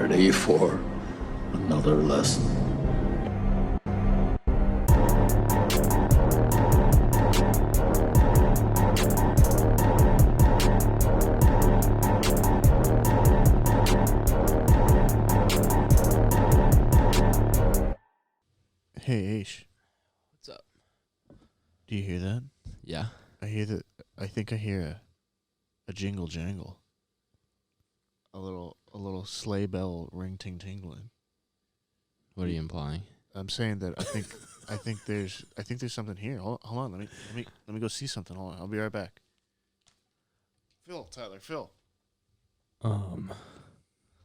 ready for another lesson? Hey, Aish. What's up? Do you hear that? Yeah. I think I hear a jingle jangle. A little sleigh bell ring ting tingling. What are you implying? I'm saying that I think there's something here. Hold on, let me go see something. Hold on, I'll be right back. Phil.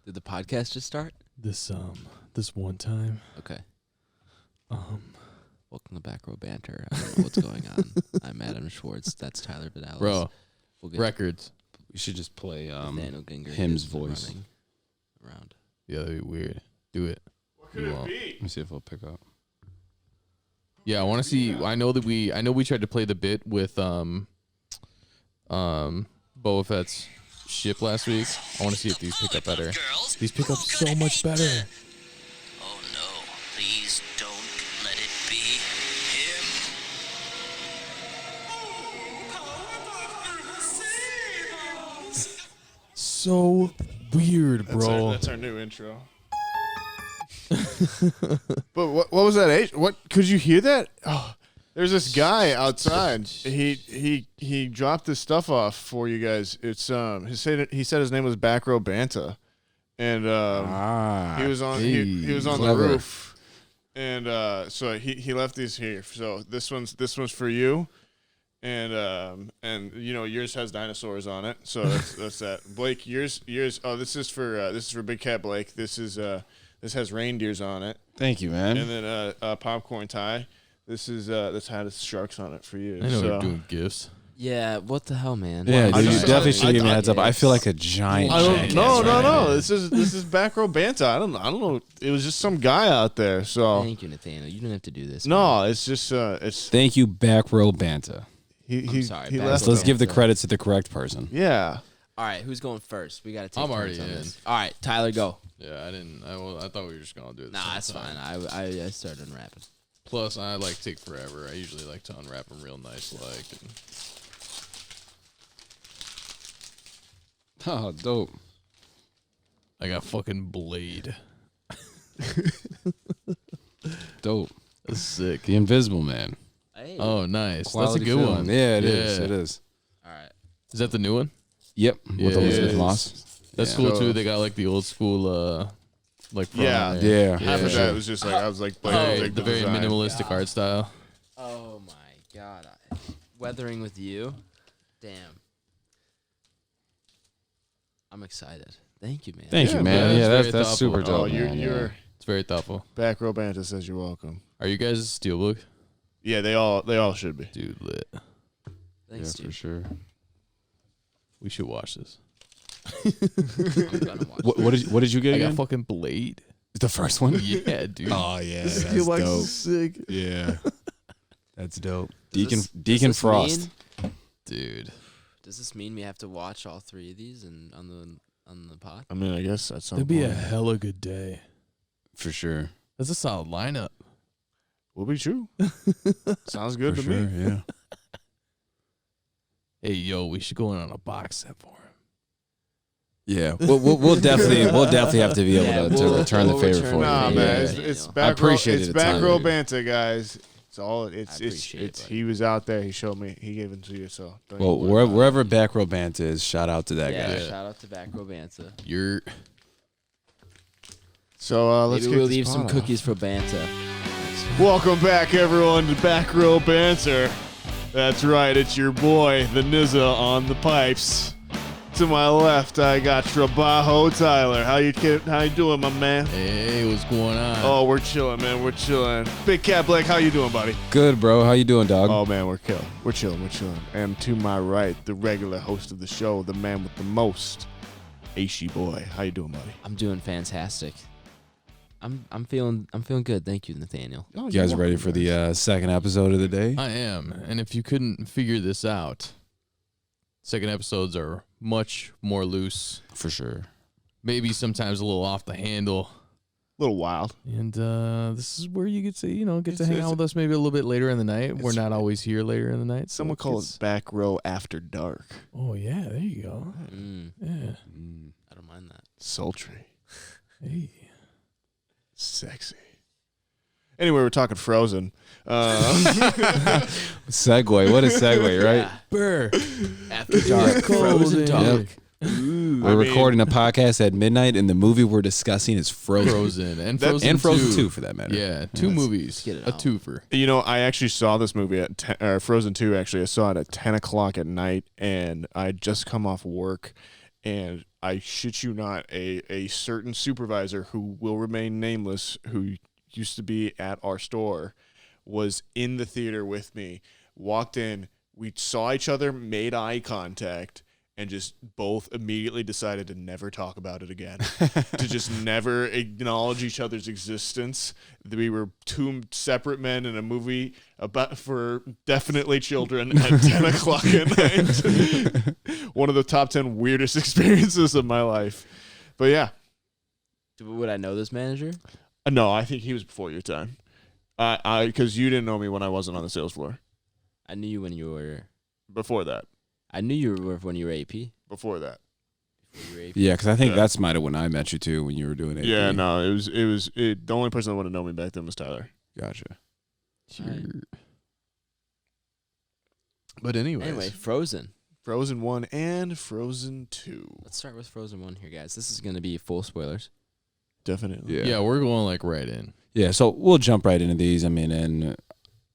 Did the podcast just start? This one time. Okay. Welcome to Back Row Banter. I don't know what's going on. I'm Adam Schwartz. That's Tyler Vidalis. Bro, records. We should just play Nathaniel Ginger him's is voice. running around. Yeah, that'd be weird. Do it. What could it be? Let me see if it'll pick up. Yeah, I want to see. I know we tried to play the bit with Boba Fett's ship last week. I want to see if these pick up better. These pick up so much better. Oh no, please don't let it be him. So weird, bro. That's our new intro. But what was that, Aish? What could you hear that? Oh, there's this guy outside. He dropped his stuff off for you guys. It's he said his name was Back Row Banter, and he was on he was on clever. the roof, and so he left these here. So this one's for you, and you know yours has dinosaurs on it. So that's that. Blake, yours. Oh, this is for Big Cat Blake. This has reindeers on it. Thank you, man. And then popcorn tie. This has sharks on it for you. I know we're doing gifts. Yeah, what the hell, man? Yeah, I dude, you just- definitely should give me a heads up. I Yes. feel like a giant. I don't. jackass No. right now. This is Back Row Banter. I don't know. It was just some guy out there. So Thank you, Nathaniel. You didn't have to do this. man. no, it's just it's Thank you, Back Row Banter. he sorry, he Back left. Row Let's give the Banter. credits to the correct person. Yeah. All right, who's going first? We got to take I'm turns already on in. this. All right, Tyler, go. Yeah, I thought we were just gonna do it. Nah, that's fine. I started unwrapping. Plus, I take forever. I usually like to unwrap them real nice, Oh, dope. I got fucking Blade. Dope. That's sick. The Invisible Man. Hey. Oh, nice. Quality That's a good film. one. Yeah, it is. It is. All right. Is that the new one? Yep. With Yeah, Elizabeth it is. Moss. That's Yeah. cool So- too. They got like the old school, like front Yeah. on there. Yeah. Half of sure. that was just like I was like, Blake, Oh, like the very design. minimalistic art style. Oh my God. Weathering with you. Damn. I'm excited. Thank you, man. Thank Yeah, you, man. man, Yeah, that's very that's thoughtful. super dope. Oh, you're man. Yeah. It's very thoughtful. Back Row Banter says you're welcome. Are you guys Steelbook? Yeah, they all should be. Dude, lit. Thanks, for dude. sure. We should watch this. I'm gonna watch What did you get I got again? fucking Blade. The first one? Yeah, dude. Oh yeah, This that's Steelbox dope. is sick. Yeah, that's dope. Does Deacon this Frost. mean- Dude. Does this mean we have to watch all three of these and on the pod? I mean, I guess that's That'd be a hella good day. For sure. That's a solid lineup. will be true. Sounds good For to sure. me. Yeah. Hey, yo, we should go in on a box set for him. Yeah. We'll definitely have to be able to return the favor for you. Nah, Yeah, man, yeah. it's I back row. appreciate It's it a Back ton, Row dude. Banter, guys. It's all. It's appreciate it, buddy. He was out there. He showed me. He gave it to you. So don't Well, even worry about wherever Back Row Banter is, shout out to that Yeah, guy. shout out to Back Row Banter. You're it. So let's Maybe get we'll this leave some pod cookies for Banta. off. Welcome back, everyone, to Back Row Banter. That's right. It's your boy, the Nizza, on the pipes. To my left, I got Trabajo Tyler. How you doing, my man? hey, what's going on? Oh, we're chilling, man. We're chilling. Big Cat Blake, how you doing, buddy? Good, bro. How you doing, dog? Oh man, we're killing. We're chilling. And to my right, the regular host of the show, the man with the most, Aishi boy. How you doing, buddy? I'm doing fantastic. I'm feeling good. Thank you, Nathaniel. Oh, You guys ready for the second episode of the day? I am. And if you couldn't figure this out, second episodes are much more loose, For sure. maybe sometimes a little off the handle. A little wild. And this is where you get to hang out with us maybe a little bit later in the night. We're not always here later in the night. So Someone call it Back Row After Dark. Oh, yeah. There you go. Yeah. I don't mind that. Sultry. Hey. Sexy. Anyway, we're talking Frozen. Segue. What a segue, right? Burr. After dark, Frozen talk. We're recording a podcast at midnight, and the movie we're discussing is Frozen. And That's- Frozen And Frozen 2. 2, for that matter. Yeah, two movies. get it A out. twofer. You know, I actually saw this movie at Frozen 2, actually. I saw it at 10 o'clock at night, and I had just come off work, and I shit you not, a certain supervisor who will remain nameless, who used to be at our store, was in the theater with me, walked in, we saw each other, made eye contact, and just both immediately decided to never talk about it again. To just never acknowledge each other's existence. We were two separate men in a movie about for definitely children at 10 o'clock at night. One of the top 10 weirdest experiences of my life. But yeah. Would I know this manager? No, I think he was before your time. Because you didn't know me when I wasn't on the sales floor. I knew you when you were. Before that. I knew you were when you were AP. Before that. Before you were AP. Yeah, because I think that's might have when I met you, too, when you were doing it. Yeah, no, the only person that would have known me back then was Tyler. Gotcha. Sure. Right. But Anyway, Frozen. Frozen 1 and Frozen 2. Let's start with Frozen 1 here, guys. This is going to be full spoilers. Definitely. Yeah. Yeah, we're going like right in. Yeah, so we'll jump right into these. I mean, and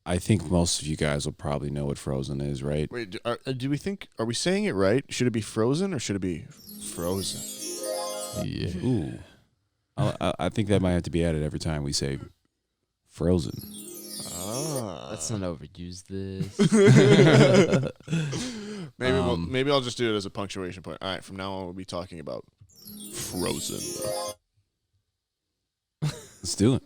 I think most of you guys will probably know what Frozen is, right? Wait, do we think, are we saying it right? Should it be Frozen or should it be Frozen? Yeah. Ooh. I think that might have to be added every time we say Frozen. Let's not overuse this. Maybe I'll just do it as a punctuation point. All right, from now on we'll be talking about Frozen. Let's do it.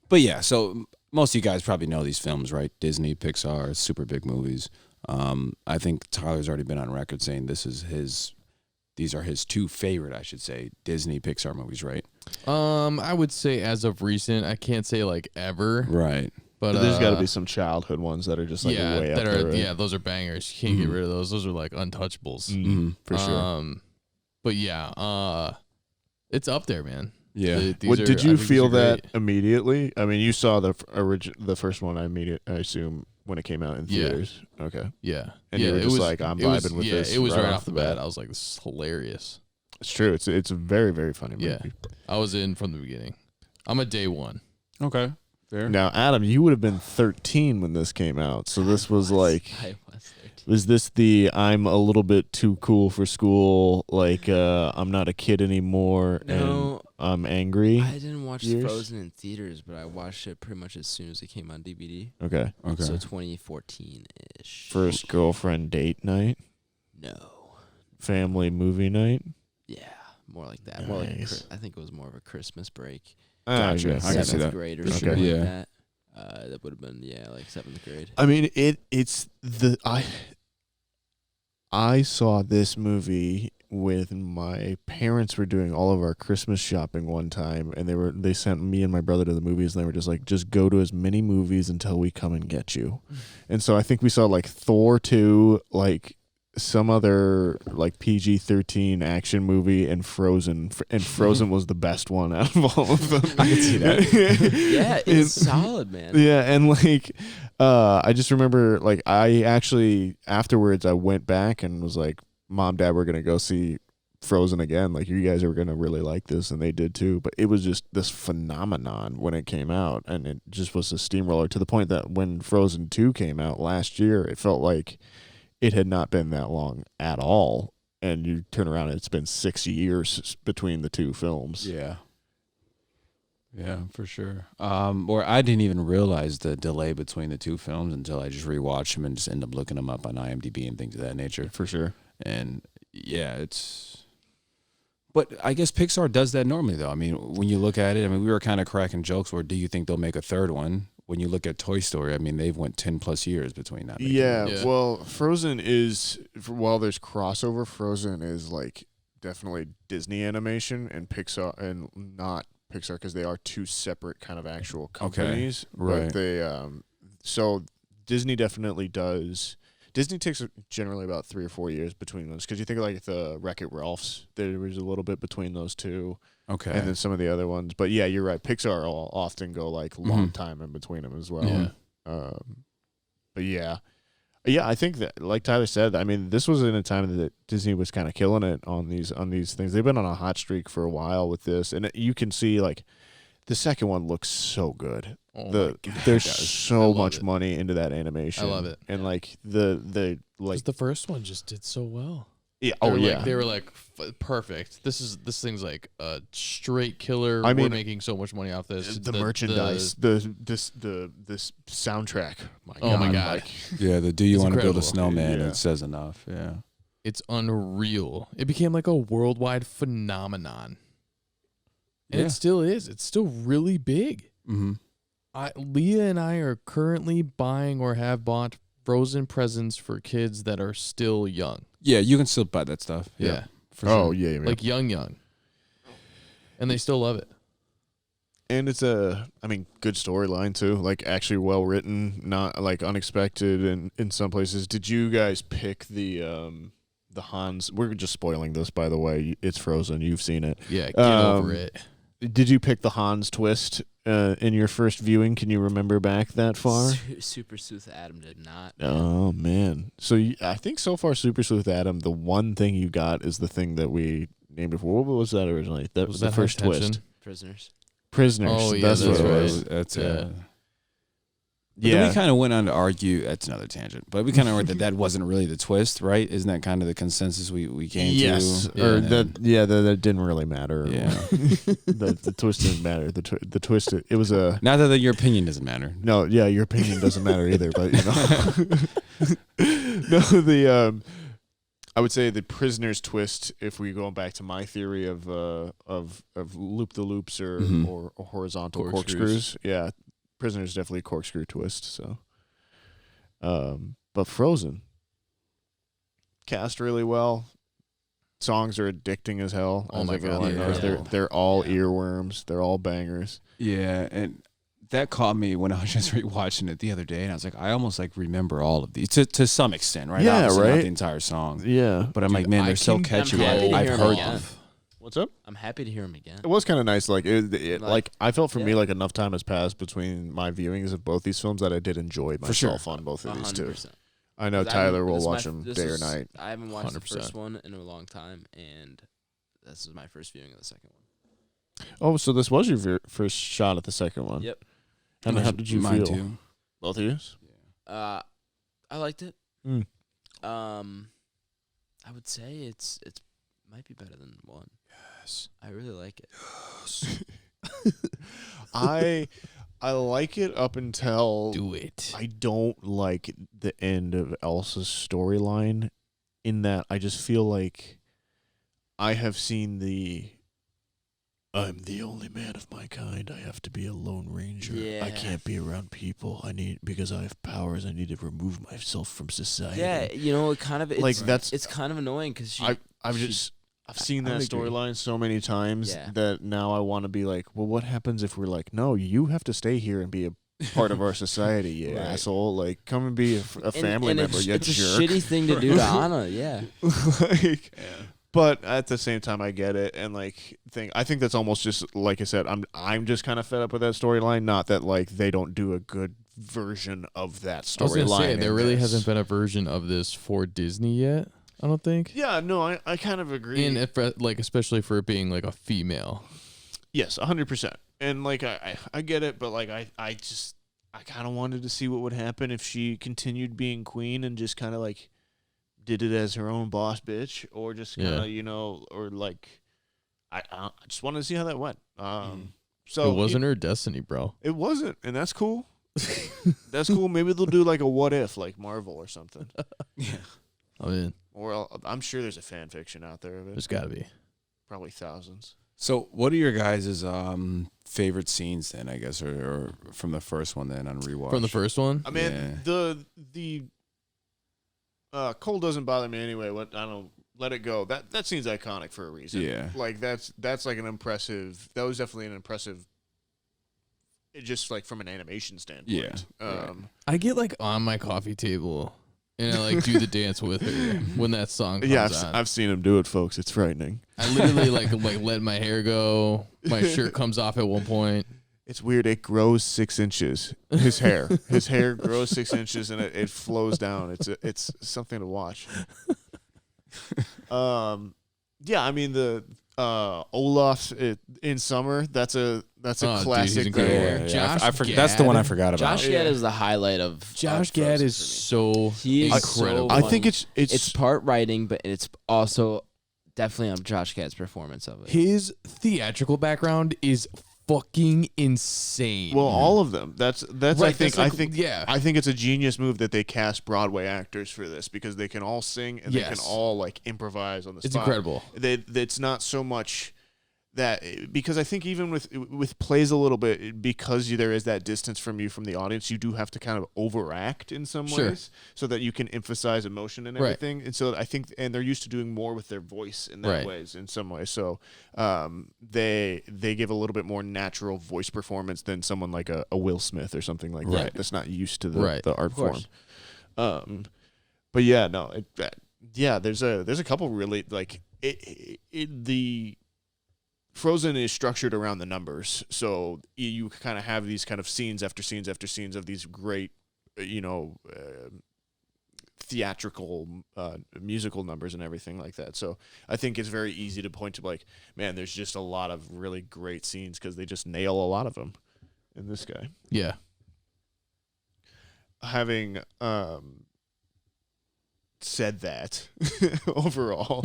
But yeah, so most of you guys probably know these films, right? Disney, Pixar, super big movies. I think Tyler's already been on record saying these are his two favorite, I should say, Disney Pixar movies, right? I would say as of recent, I can't say like ever, Right. but There's got to be some childhood ones that are just like yeah, way that up are there. Right? yeah, those are bangers. You can't get rid of those. Those are like untouchables. Mm-hmm. For sure. But yeah, it's up there, man. Yeah. Did you feel that immediately? I mean, you saw the first one. I assume when it came out in Yeah. theaters. Okay. Yeah, And yeah, you were it just was like, I'm it was- vibing with yeah, this it was right right off off the the bat. bat. I was like, this is hilarious. It's true. It's a very, very funny movie. Yeah, I was in from the beginning. I'm a day one. Okay. Fair. Now, Adam, you would have been 13 when this came out. So this was like, I was 13. was this the I'm a little bit too cool for school, like I'm not a kid anymore No. and I'm angry? I didn't watch years? Frozen in theaters, but I watched it pretty much as soon as it came on DVD. Okay. Okay. So 2014-ish. First girlfriend date night? No. Family movie night? Yeah, more like that. More like Nice. I think it was more of a Christmas break. Gotcha. I can see Seventh that. grade or Okay. something Yeah. like that. That would have been like 7th grade. I mean, it's the I saw this movie with my parents were doing all of our Christmas shopping one time, and they sent me and my brother to the movies, and they were just like, just go to as many movies until we come and get you. And so I think we saw like Thor 2, like some other like PG-13 action movie, and Frozen. And Frozen was the best one out of all of them. I can see that. Yeah, it's solid, man. Yeah, and like I just remember like I actually afterwards I went back and was like, Mom, Dad, we're gonna go see Frozen again. Like, you guys are gonna really like this, and they did too. But it was just this phenomenon when it came out, and it just was a steamroller to the point that when Frozen 2 came out last year, it felt like it had not been that long at all. And you turn around and it's been 6 years between the two films. Yeah. Yeah, for sure. Or I didn't even realize the delay between the two films until I just rewatched them and just end up looking them up on IMDb and things of that nature. For sure. And yeah, but I guess Pixar does that normally, though. I mean, when you look at it, I mean, we were kind of cracking jokes where do you think they'll make a third one? When you look at Toy Story, I mean, they've went 10 plus years between that. Yeah, Yeah. well, Frozen is, while there's crossover, Frozen is like definitely Disney animation and Pixar, and not Pixar because they are two separate kind of actual companies. right. But they so Disney definitely does. Disney takes generally about 3 or 4 years between those because you think of like the Wreck-It Ralphs, there was a little bit between those two. Okay. And then some of the other ones. But yeah, you're right. Pixar will often go like long time in between them as well. Yeah. But yeah. Yeah, I think that, like Tyler said, I mean, this was in a time that Disney was kind of killing it on these things. They've been on a hot streak for a while with this, and you can see like the second one looks so good. Oh my God, There's guys. I so love much it. money into that animation. I love it. and like the like 'Cause the first one just did so well. yeah, They oh were yeah, like, they were like perfect. This thing's like a straight killer. I mean, we're making so much money off this. the merchandise, this soundtrack. Oh my God. like, Yeah, the Do You It's Want to Build a incredible. Snowman? Yeah. It says enough. Yeah. It's unreal. It became like a worldwide phenomenon, and Yeah. it still is. It's still really big. Mm-hmm. Leah and I are currently buying or have bought Frozen presents for kids that are still young. Yeah, you can still buy that stuff. Yeah. For oh sure. yeah, Like young, and they still love it. and it's a, I mean, good storyline too. Like actually well written, not like unexpected. And in some places, did you guys pick the Hans? We're just spoiling this, by the way. It's Frozen. You've seen it. Yeah, get over Um, it. Did you pick the Hans twist in your first viewing? Can you remember back that far? Super Sleuth Adam did not. Oh man! So I think so far, Super Sleuth Adam, the one thing you got is the thing that we named before. What was that originally? That was the that first High Tension? twist. Prisoners. Prisoners. Oh, yeah, that's that's what it right. was. That's Yeah. But then we kind of went on to argue. That's another tangent. But we kind of argued that wasn't really the twist, right? Isn't that kind of the consensus we came yes, to? or And that. Yeah, that didn't really matter. Yeah. the twist didn't matter. The twist. It was a. Not that your opinion doesn't matter. No, yeah, your opinion doesn't matter either. But you know, no, I would say the Prisoner's twist. If we go back to my theory of loop the loops or Mhm. or horizontal Corkscrews. corkscrews, yeah, Prisoner's definitely a corkscrew twist. So, but Frozen cast really well. Songs are addicting as hell. Oh as my God, everyone knows. yeah. They're all earworms. They're all bangers. Yeah, and that caught me when I was just rewatching it the other day, and I was like, I almost like remember all of these to some extent, right? Yeah, Obviously not right? the entire song, Yeah, but I'm Dude, like, man, I they're so can- catchy. I'm happy to I've hear 'em heard again. them. what's up? I'm happy to hear him again. It was kind of nice. Like, like I felt for me Yeah. like enough time has passed between my viewings of both these films that I did enjoy myself on both of these two. 100%. I know 'Cause Tyler will this is my watch f- them this day or was- night. I haven't watched the 100%. first one in a long time, and this is my first viewing of the second one. Oh, so this was your first shot at the second one. Yep. And how did you Mine feel? too. Both of you? I liked it. Mm. I would say it's might be better than one. Yes. I really like it. I like it up until Do it. I don't like the end of Elsa's storyline. In that, I just feel like I have seen I'm the only man of my kind. I have to be a lone ranger. I Yeah. can't be around people. Because I have powers. I need to remove myself from society. Yeah, you know, it kind of Like, that's- it's kind of annoying because I've seen I that would agree. storyline so many times Yeah. that now I want to be like, well, what happens if we're like, no, you have to stay here and be a part of our society, you Right. asshole. Like, come and be a family member, you it's jerk. a shitty thing to do to Anna. Yeah, like, but at the same time, I get it, and like, I think that's almost just like I said. I'm just kind of fed up with that storyline. Not that like they don't do a good version of that I was gonna storyline. say there really in this. hasn't been a version of this for Disney yet. I don't think. Yeah, no, I kind of agree. And if, like, especially for it being like a female. Yes, 100%. And like I get it, but like I kind of wanted to see what would happen if she continued being queen and just kind of like did it as her own boss bitch, or just kind of or like I just wanted to see how that went. So It wasn't her destiny, bro. It wasn't, and that's cool. That's cool. Maybe they'll do like a what if, like Marvel or something. I mean, Or I'm sure there's a fan fiction out there of it. there's got to be. Probably thousands. So, what are your guys' favorite scenes then? I guess, or from the first one then on rewatch. From the first one? I mean, Yeah. the cold doesn't bother me anyway. What I don't know. Let It Go. That scene's iconic for a reason. Yeah. Like that's like an impressive. That was definitely an impressive. Just like from an animation standpoint. Yeah. I get like on my coffee table and I like do the dance with her when that song comes Yeah, on. I've seen him do it, folks. It's frightening. I literally like let my hair go. My shirt comes off at one point. It's weird. It grows 6 inches. His hair grows 6 inches and it flows down. It's something to watch. Yeah, I mean the Olaf's in summer. That's a classic. Dude, he's there. Yeah, Josh that's the one I Gad. forgot about. Josh Gad is the highlight of Josh of Gad Frozen is for me. so He is incredible. so I think funny. it's part writing, but it's also definitely on Josh Gad's performance of it. His theatrical background is fucking insane. well, all of them. That's Right, I think that's like- yeah. I think it's a genius move that they cast Broadway actors for this because they can all sing and they Yes. can all like improvise on the It's spot. incredible. It's not so much that because I think even with plays a little bit because there is that distance from the audience, you do have to kind of overact in some Sure. ways so that you can emphasize emotion and Right. everything. And so I think and they're used to doing more with their voice in that Right. ways in some ways. So they give a little bit more natural voice performance than someone like a Will Smith or something like that that's not used to the art form. But yeah, no, there's a couple really like the Frozen is structured around the numbers, so you kind of have these kind of scenes after scenes after scenes of these great, theatrical musical numbers and everything like that. So I think it's very easy to point to like, man, there's just a lot of really great scenes because they just nail a lot of them in this guy. Yeah. Having said that, overall,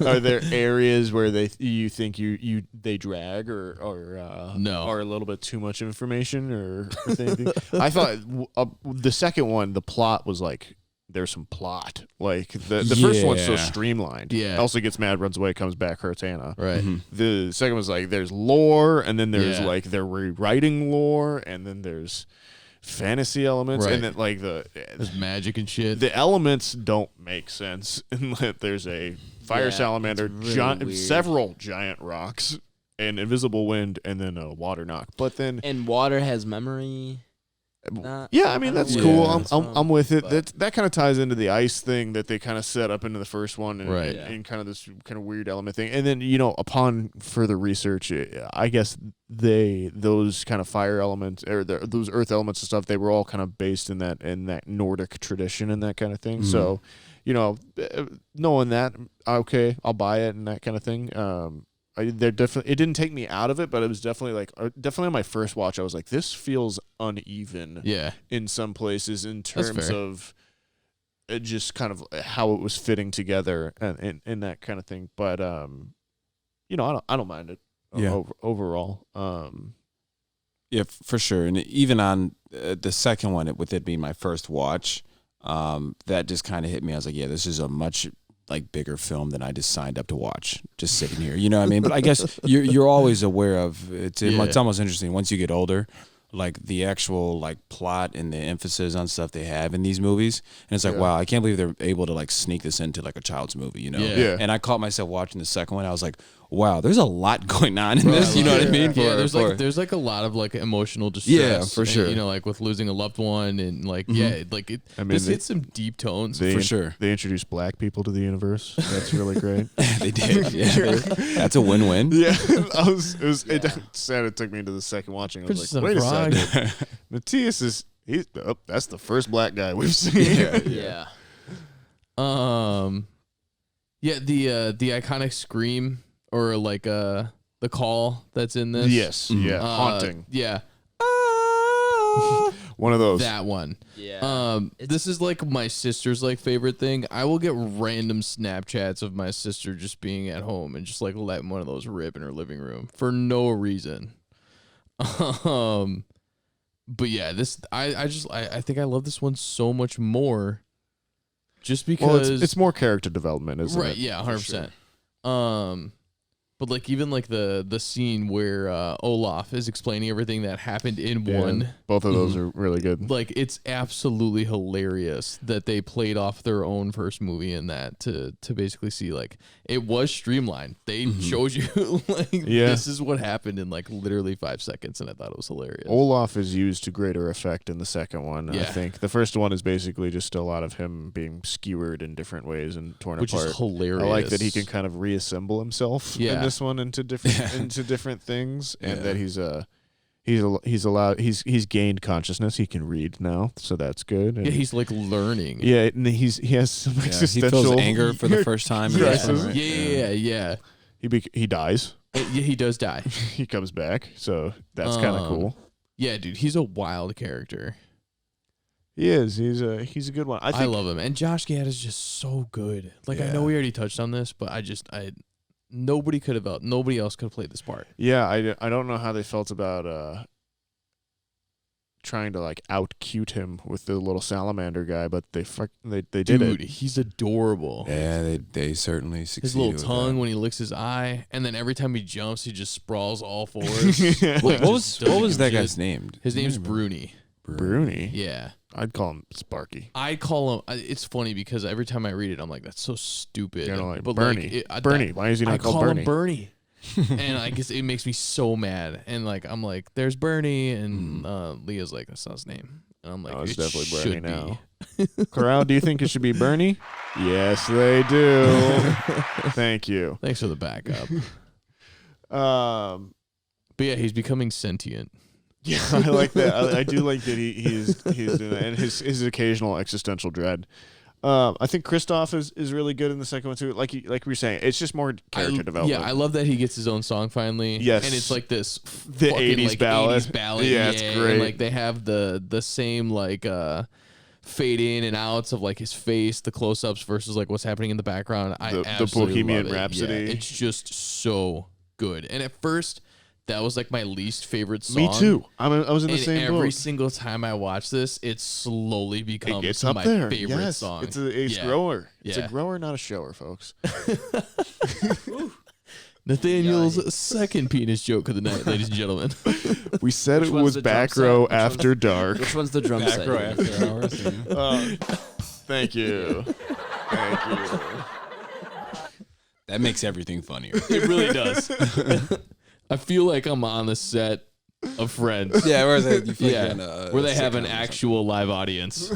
are there areas where you think they drag or No. are a little bit too much information or anything? I thought the second one, the plot was like there's some plot. Like the first one's so Yeah. streamlined. Yeah. Elsa gets mad, runs away, comes back, hurts Anna. Right. The second one's like there's lore, and then there's Yeah. like they're rewriting lore, and then there's fantasy elements, Right. and then like There's magic and shit. the elements don't make sense in that there's a fire Yeah, salamander, it's really weird. several giant rocks, an invisible wind, and then a water knock. But then, And water has memory. yeah, I mean that's know cool. where I'm that's I'm, from, I'm with it. but- That kind of ties into the ice thing that they kind of set up into the first one, and, Right. and kind of this kind of weird element thing. And then upon further research, I guess those kind of fire elements or those earth elements and stuff, they were all kind of based in that Nordic tradition and that kind of thing. So, knowing that, okay, I'll buy it and that kind of thing. It didn't take me out of it, but it was definitely on my first watch, I was like, this feels uneven yeah. in some places in That's terms fair. of just kind of how it was fitting together and that kind of thing. But I don't mind it. Yeah. Overall. Yeah, for sure. And even on the second one, with it being my first watch, that just kind of hit me. I was like, yeah, this is a much bigger film than I just signed up to watch, just sitting here. You know what I mean? But I guess you're always aware of it's almost interesting once you get older, like the actual plot and the emphasis on stuff they have in these movies. And it's like, wow, I can't believe they're able to sneak this into a child's movie, Yeah. Yeah. And I caught myself watching the second one. I was like, wow, there's a lot going on in this. You know what I mean? Yeah, there's a lot of emotional distress. Yeah, for sure. And, with losing a loved one and I mean, this hits some deep tones. They for sure. They introduced black people to the universe. That's really great. They did. Yeah, that's a win-win. Yeah, it sad it took me into the second watching. I was Princess like, and wait a Frog. second. Matthias that's the first black guy we've seen. Yeah. The iconic scream or the call that's in this. Yes. Yeah. Haunting. Yeah. One of those. That one. Yeah. This is my sister's favorite thing. I will get random Snapchats of my sister just being at home and just letting one of those rip in her living room for no reason. But yeah, I think I love this one so much more just because Well, it's more character development, isn't right, it? yeah, For 100%. sure. But like even like the scene where Olaf is explaining everything that happened in one. Both of those are really good. Like it's absolutely hilarious that they played off their own first movie in that to basically see like it was streamlined. They showed you like this is what happened in like literally 5 seconds, and I thought it was hilarious. Olaf is used to greater effect in the second one. Yeah. I think the first one is basically just a lot of him being skewered in different ways and torn Which apart. is hilarious. I like that he can kind of reassemble himself in this one into different into different things, and that he's gained consciousness. He can read now, so that's good. And he's like learning. Yeah, and he has some existential. He feels anger for the first time. Yeah. He dies. He does die. He comes back, so that's kind of cool. Yeah, dude, he's a wild character. He is. He's a good one. I love him, and Josh Gad is just so good. Like I know we already touched on this, but nobody else could have played this part. Yeah, I don't know how they felt about trying to like out cute him with the little salamander guy, but they did it. Dude, he's adorable. Yeah, they certainly succeeded. His little with tongue that. when he licks his eye, and then every time he jumps, he just sprawls all fours. What was that guy's name? His name's Bruni. Bruni. Yeah. I'd call him Sparky. I call him. It's funny because every time I read it, I'm like, "That's so stupid." You know, like but Bernie. Like, Bernie. Why is he not called call Bernie? him Bernie. And I guess it makes me so mad. And like, I'm like, "There's Bernie," and Leah's like, "That's not his name." And I'm like, It's "It definitely Bernie should now." Corral, do you think it should be Bernie? Yes, they do. Thank you. Thanks for the backup. But yeah, he's becoming sentient. Yeah, I like that. I do like that he's doing that, and his occasional existential dread. I think Kristoff is really good in the second one too. Like we were saying, it's just more character development. Yeah, I love that he gets his own song finally. Yes. And it's like this The fucking, 80s like, ballad. 80s ballad. Yeah, it's great. And like they have the same like fade in and outs of like his face, the close ups versus like what's happening in the background. The absolutely Bohemian love it. Rhapsody. Yeah, it's just so good. And at first that was like my least favorite song. Me too. I was in the And same every boat. single time I watch this, it slowly becomes It's up my there. favorite Yes. song. It's a Yeah. grower. It's Yeah. a grower, not a shower, folks. Nathaniel's second penis joke of the night, ladies and gentlemen. We said Which it one's was the drum back set? row Which one's- after dark. Which one's the drum set? Back row after hours. Yeah. Thank you. Thank you. That makes everything funnier. It really does. I feel like I'm on the set of Friends. Yeah, whereas you feel Yeah, like you're in a where they have sitcom an or something. actual live audience.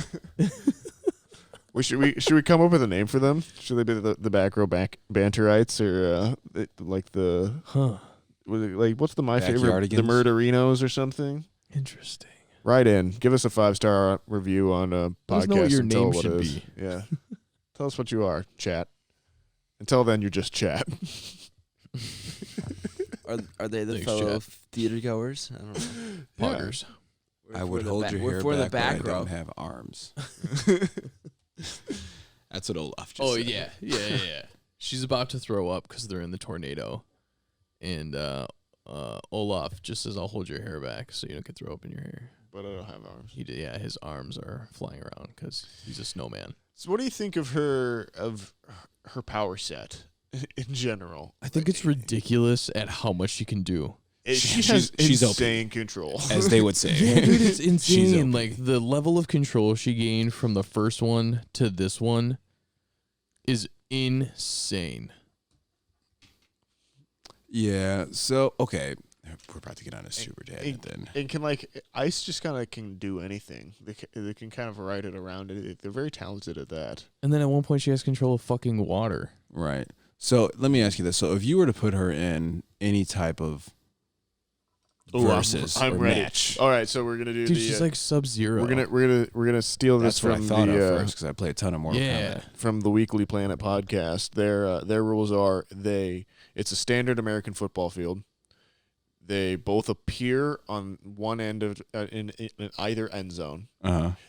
Should we come up with a name for them? Should they be the back row banterites or like the what's the my favorite the Backyardigans? Murderinos or something? Interesting. Write in, give us a 5-star review on a Let us podcast. know what your and tell name what should it is. be. Yeah, tell us what you are, chat. Until then, you're just chat. Are they the Thanks, fellow Chad. theater goers? I don't know. Poggers. I would the hold back- your we're hair for back, the back but I row. don't have arms. That's what Olaf just Oh said. yeah. She's about to throw up because they're in the tornado, and Olaf just says, "I'll hold your hair back so you don't get throw up in your hair." But I don't have arms. His arms are flying around because he's a snowman. So, what do you think of her power set in general? I think it's ridiculous at how much she can do. She has she's insane control. As they would say. Yeah, dude, it's She's insane. OP. Like the level of control she gained from the first one to this one is insane. Yeah. So okay, we're about to get on a super tangent then. And can Ice just kind of can do anything. They can kind of write it around it. They're very talented at that. And then at one point she has control of fucking water. Right. So let me ask you this: so if you were to put her in any type of versus I'm or ready. match, All right, so we're gonna do Dude, the. she's like Sub-Zero. we're gonna steal this that's what I from thought of the first because I play a ton of Mortal Kombat. from the Weekly Planet podcast. Their rules are it's a standard American football field. They both appear on one end of in either end zone.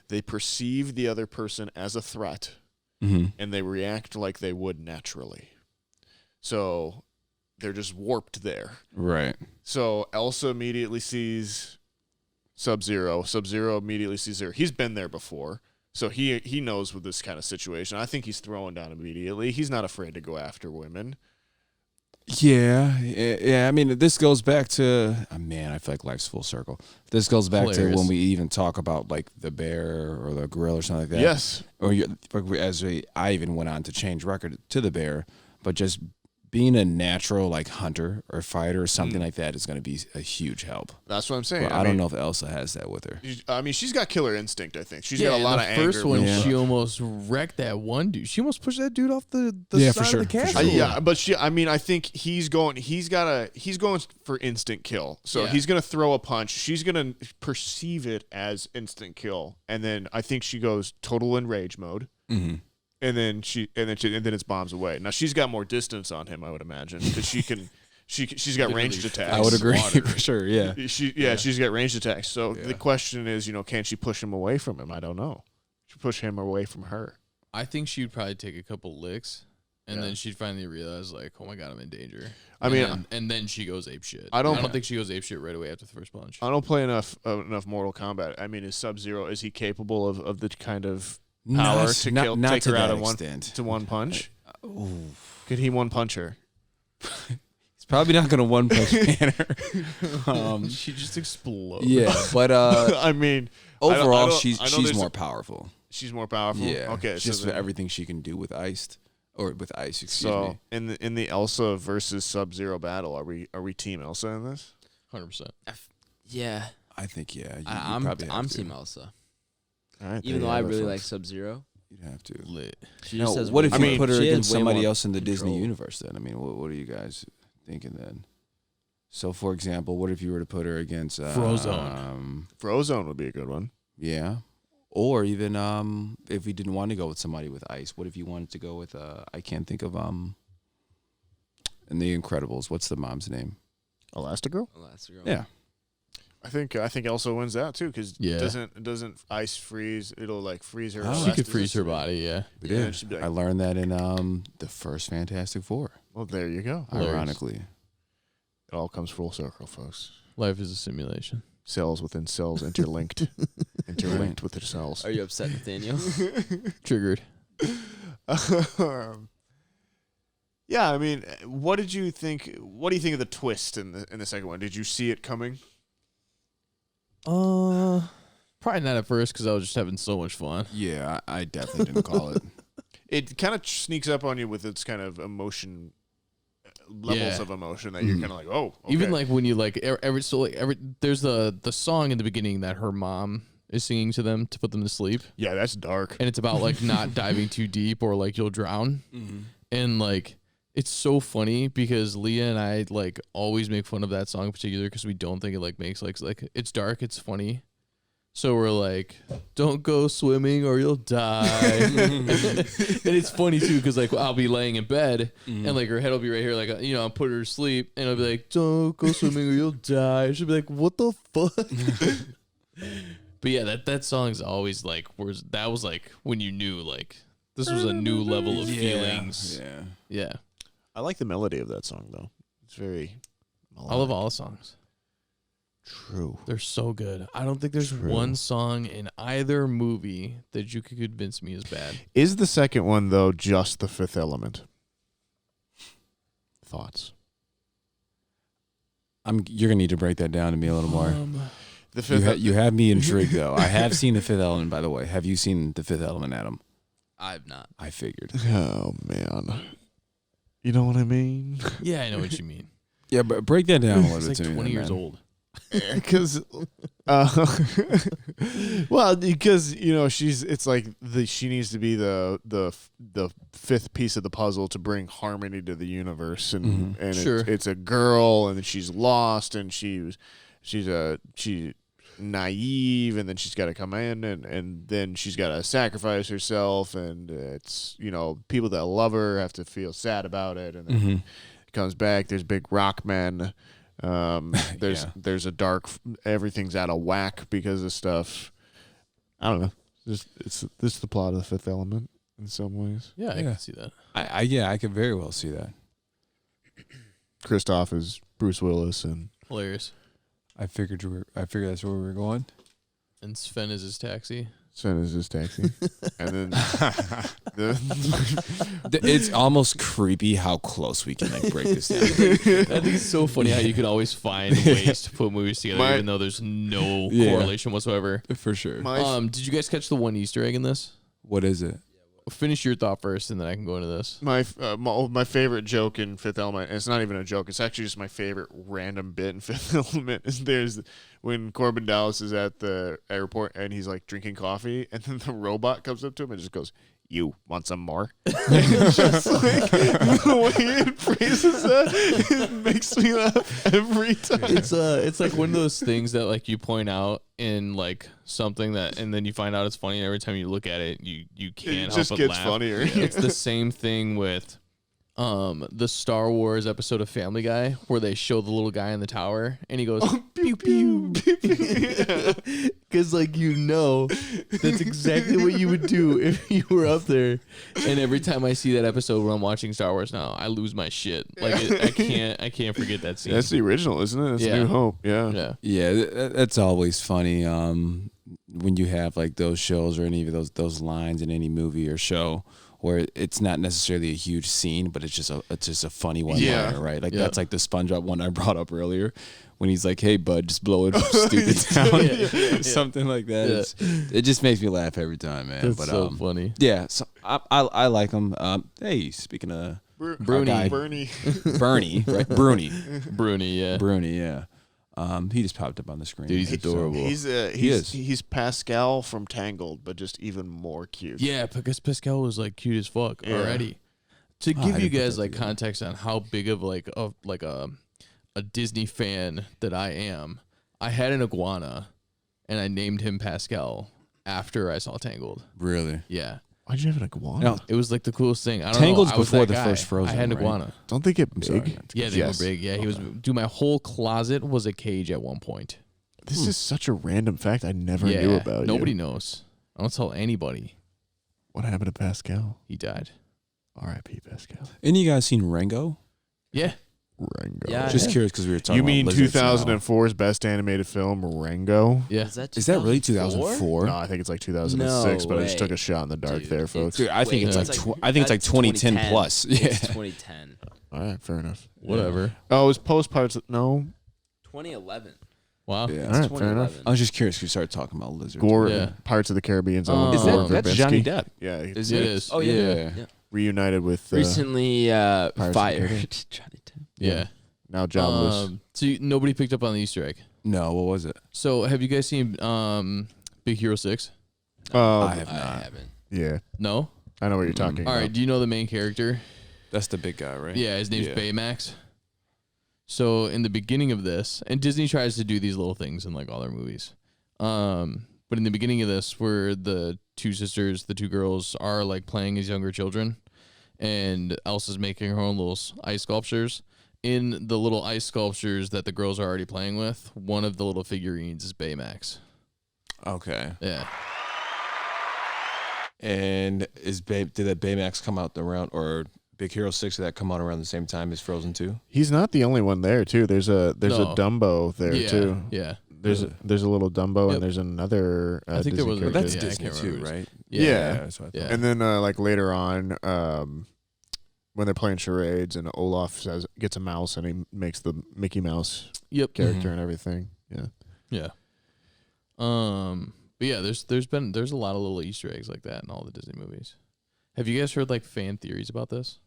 They perceive the other person as a threat, and they react like they would naturally. So they're just warped there. Right. So Elsa immediately sees Sub-Zero. Sub-Zero immediately sees her. He's been there before, so he knows with this kind of situation. I think he's throwing down immediately. He's not afraid to go after women. Yeah. I mean, this goes back to man. I feel like life's full circle. This goes back to when we even talk about like the bear or the gorilla or something like that. Yes. Or I even went on to change record to the bear, but just being a natural like hunter or fighter or something like that is going to be a huge help. That's what I'm saying. But I don't know if Elsa has that with her. I mean, she's got killer instinct. I think she's got a lot of anger. The first one, Yeah. she almost wrecked that one dude. She almost pushed that dude off the Yeah, side for sure, of the for castle. sure. Yeah, but I think he's going for instant kill. So Yeah. he's going to throw a punch. She's going to perceive it as instant kill, and then I think she goes total enrage mode. Mm-hmm. And then it's bombs away. Now she's got more distance on him, I would imagine, because she's got ranged attacks. I would agree for sure. Yeah. She's got ranged attacks. So the question is, can she push him away from him? I don't know. She push him away from her. I think she'd probably take a couple licks, and then she'd finally realize, like, oh my god, I'm in danger. And then she goes ape shit. I don't think she goes ape shit right away after the first punch. I don't play enough Mortal Kombat. I mean, is Sub-Zero, is he capable of the kind of power to take her out in one punch? Could he one punch her? He's probably not going to one punch Banner. She just explodes. Yeah, but I mean, overall, I know she's there's more powerful. She's more powerful. Yeah. Okay. Just so for everything she can do with ice. Excuse me. in the Elsa versus Sub-Zero battle, are we Team Elsa in this? 100%. Yeah. I think I'm probably have to. Team Elsa. All right. Even though I really like Sub-Zero. You'd have to. Lit. She just has What if way you more- put her she has against way somebody more else in the Disney control. universe then? I mean, what are you guys thinking then? So, for example, what if you were to put her against Frozone. Frozone would be a good one. Yeah. Or even if we didn't want to go with somebody with ice, what if you wanted to go with I can't think of in The Incredibles, what's the mom's name? Elastigirl? Yeah. I think Elsa wins that too, because Yeah. doesn't ice freeze? It'll like freeze her. Oh. She could freeze her body, yeah. We Yeah, did. she'd be like- I learned that in the first Fantastic Four, Well, there you go. Hilarious. ironically. It all comes full circle, folks. Life is a simulation. Cells within cells interlinked, interlinked with their cells. Are you upset, Nathaniel? Triggered. Yeah, I mean, what did you think? What do you think of the twist in the second one? Did you see it coming? Probably not at first because I was just having so much fun. Yeah, I definitely didn't call it. It kind of sneaks up on you with its kind of emotion, levels of emotion that you're kind of like, oh, okay. Even like when you like there's the song in the beginning that her mom is singing to them to put them to sleep, yeah, that's dark. and it's about like not diving too deep or like you'll drown, and like it's so funny because Leah and I like always make fun of that song in particular because we don't think it like makes like it's dark, it's funny. So we're like, don't go swimming or you'll die. And it's funny too because like I'll be laying in bed and like her head will be right here, like I'll put her to sleep and I'll be like, don't go swimming or you'll die. She'll be like, what the fuck? But yeah, that song's always like, that was like when you knew like this was a new level of feelings. Yeah. Yeah, I like the melody of that song though. It's very. I love all the songs. True. They're so good. I don't think there's one song in either movie that you could convince me is bad. Is the second one though just The Fifth Element? Thoughts? You're gonna need to break that down to me a little more. The Fifth. You have me intrigued though. I have seen The Fifth Element, by the way. Have you seen The Fifth Element, Adam? I've not. I figured. Oh man. You know what I mean? Yeah, I know what you mean. Yeah, but break that down a little It's bit like to me. 20 then, years man. old. Because, it's like she needs to be the fifth piece of the puzzle to bring harmony to the universe, and Sure. it's a girl, and she's lost, and she's naive, and then she's got to come in, and then she's got to sacrifice herself, and it's people that love her have to feel sad about it, and then it comes back. There's big rock men. There's a dark. Everything's out of whack because of stuff. I don't know. This is the plot of The Fifth Element in some ways. Yeah, I can see that. I could very well see that. Kristoff is Bruce Willis, and Hilarious. I figured that's where we were going. And Sven is his taxi. Send us his taxi. And then It's almost creepy how close we can like break this down. I think it's so funny how you can always find ways to put movies together, even though there's no correlation whatsoever. For sure. Did you guys catch the one Easter egg in this? What is it? Finish your thought first, and then I can go into this. my favorite joke in Fifth Element, and it's not even a joke, it's actually just my favorite random bit in Fifth Element, is there's when Corbin Dallas is at the airport and he's like drinking coffee, and then the robot comes up to him and just goes, "You want some more?" It's just like the way it phrases that, it makes me laugh every time. It's like one of those things that like you point out in like something that, and then you find out it's funny, and every time you look at it, you can't It help just but gets laugh. funnier. It's the same thing with the Star Wars episode of Family Guy where they show the little guy in the tower and he goes pew pew, because like that's exactly what you would do if you were up there. And every time I see that episode when I'm watching Star Wars now, I lose my shit. Like I can't forget that scene. That's the original, isn't it? That's Yeah. New Hope. Yeah. That's always funny. When you have like those shows or any of those lines in any movie or show where it's not necessarily a huge scene, but it's just a funny one liner, right? Like that's like the SpongeBob one I brought up earlier when he's like, "Hey bud, just blow it stupid down," something like that. It just makes me laugh every time, man. That's so funny. Yeah, so I like him. Hey, speaking of Bernie, right? Bruni, Bruni, yeah. He just popped up on the screen. Dude, he's adorable. He's Pascal from Tangled, but just even more cute. Yeah, because Pascal was like cute as fuck already. To give you didn't put guys that like together. context on how big of a Disney fan that I am, I had an iguana, and I named him Pascal after I saw Tangled. Really? Yeah, Why'd you have an iguana? No, it was like the coolest thing. I don't Tangled's know. I was before that the guy. first Frozen, I had an right? iguana. Don't they get sorry, big? not Yeah, they were big. Yeah, he was. Dude, my whole closet was a cage at one point. This is such a random fact I never knew about. Nobody you. knows. I don't tell anybody. What happened to Pascal? He died. R.I.P. Pascal. Any of you guys seen Rango? Yeah. Rango. Yeah, Just curious because we were talking. You about mean lizards and how- 2004's best animated film, Rango? Yeah. Is that really 2004? 2004? No, I think it's like 2006, No but I just way. took a shot in the dark Dude, there, folks. Dude, I think Wait, it's like I think it's like that's 2010 plus. It's Yeah. 2010. All right, fair enough. Whatever. Oh, it was post parts. No. 2011. Wow. Yeah. All right, fair enough. 2011. I was just curious because we started talking about lizards. Gore, Yeah. Parts of the Caribbean's Oh. own Is Gore that's Verbinski. Johnny Depp. Yeah, he It is. Oh, yeah. reunited with Recently of the fired. Caribbean. Johnny Depp. Yeah. now jobless. Nobody picked up on the Easter egg. No, what was it? So have you guys seen Big Hero 6? I have I not. haven't. Yeah, No? I know what you're talking All about. right. Do you know the main character? That's the big guy, right? Yeah, his name's Baymax. So in the beginning of this, and Disney tries to do these little things in like all their movies. But in the beginning of this, where the two sisters, the two girls, are like playing as younger children, and Elsa's making her own little ice sculptures. In the little ice sculptures that the girls are already playing with, one of the little figurines is Baymax. Okay. Yeah. And did that Baymax come out around, or Big Hero 6, did that come out around the same time as Frozen 2? He's not the only one there too. There's a No. Dumbo there Yeah. too. Yeah. There's a little Dumbo Yep. and there's another. I think there Disney was a- character. That's Yeah, I Disney can't too, remember. right? Yeah. That's what I Yeah. thought. And then like later on, when they're playing charades and Olaf gets a mouse and he makes the Mickey Mouse Yep. character and everything. Yeah. Yeah. But yeah, there's a lot of little Easter eggs like that in all the Disney movies. Have you guys heard like fan theories about this?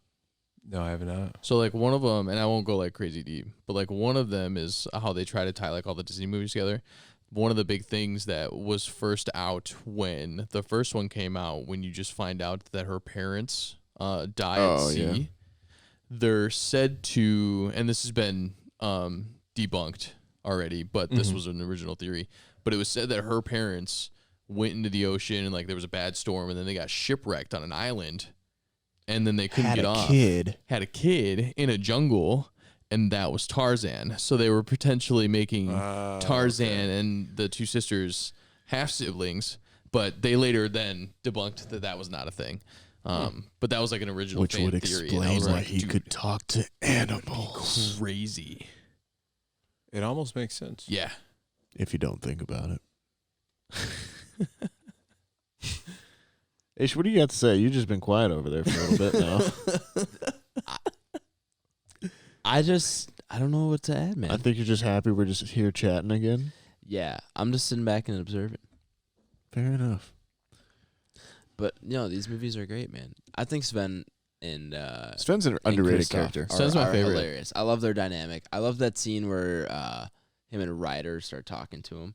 No, I have not. So like one of them, and I won't go like crazy deep, but like one of them is how they try to tie like all the Disney movies together. One of the big things that was first out when the first one came out, when you just find out that her parents die at sea, yeah. they're said to, and this has been debunked already, but this was an original theory. But it was said that her parents went into the ocean and like there was a bad storm, and then they got shipwrecked on an island, and then they couldn't get off. Had a kid in a jungle, and that was Tarzan. So they were potentially making Tarzan and the two sisters half siblings, but they later then debunked that was not a thing. But that was like an original Which fan would theory. and I explain was why like, he dude, could talk to animals. crazy. It almost makes sense. Yeah. If you don't think about it. Ish, what do you got to say? You've just been quiet over there for a little bit now. I don't know what to add, man. I think you're just happy we're just here chatting again. Yeah, I'm just sitting back and observing. Fair enough. But these movies are great, man. I think Sven and Sven's an and underrated Kristoff character. Sven's my are favorite. hilarious. I love their dynamic. I love that scene where him and Ryder start talking to him.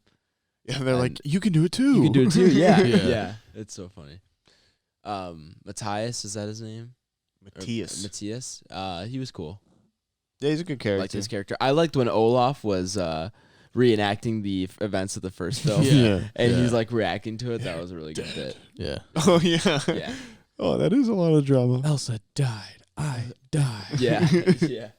Yeah, they're like, And you can do it too. You can do it too. Yeah, Yeah. yeah. It's so funny. Matthias, is that his name? Or Matthias. He was cool. Yeah, he's a good character. I liked his character. I liked when Olaf was reenacting the events of the first film. Yeah. And Yeah. he's like reacting to it. That was a really good bit. Yeah. Oh, yeah. Yeah. Oh, that is a lot of drama. Elsa died. I died. Yeah. Yeah.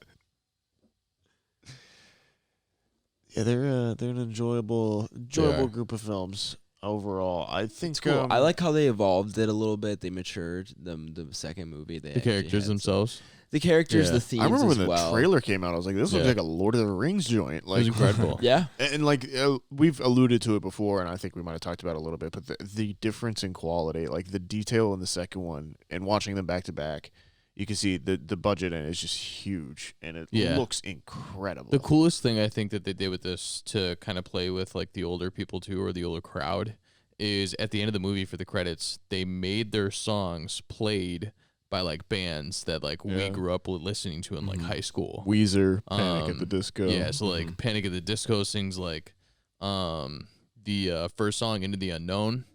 Yeah, they're an enjoyable are. group of films overall. I think It's cool. I like how they evolved it a little bit. They matured the second movie. They The actually characters had themselves. the characters, Yeah. the themes I remember when as the well. trailer came out. I was like, "This looks Yeah. like a Lord of the Rings joint." It Like was incredible. Yeah. and like we've alluded to it before, and I think we might have talked about it a little bit. But the difference in quality, like the detail in the second one, and watching them back to back, you can see the budget in it is just huge, and it Yeah. looks incredible. The coolest thing I think that they did with this to kind of play with like the older people too, or the older crowd, is at the end of the movie for the credits, they made their songs played by like bands that like we Yeah. grew up listening to in like high school. Weezer, Panic at the Disco. Yeah, so like Panic at the Disco sings like the first song Into the Unknown.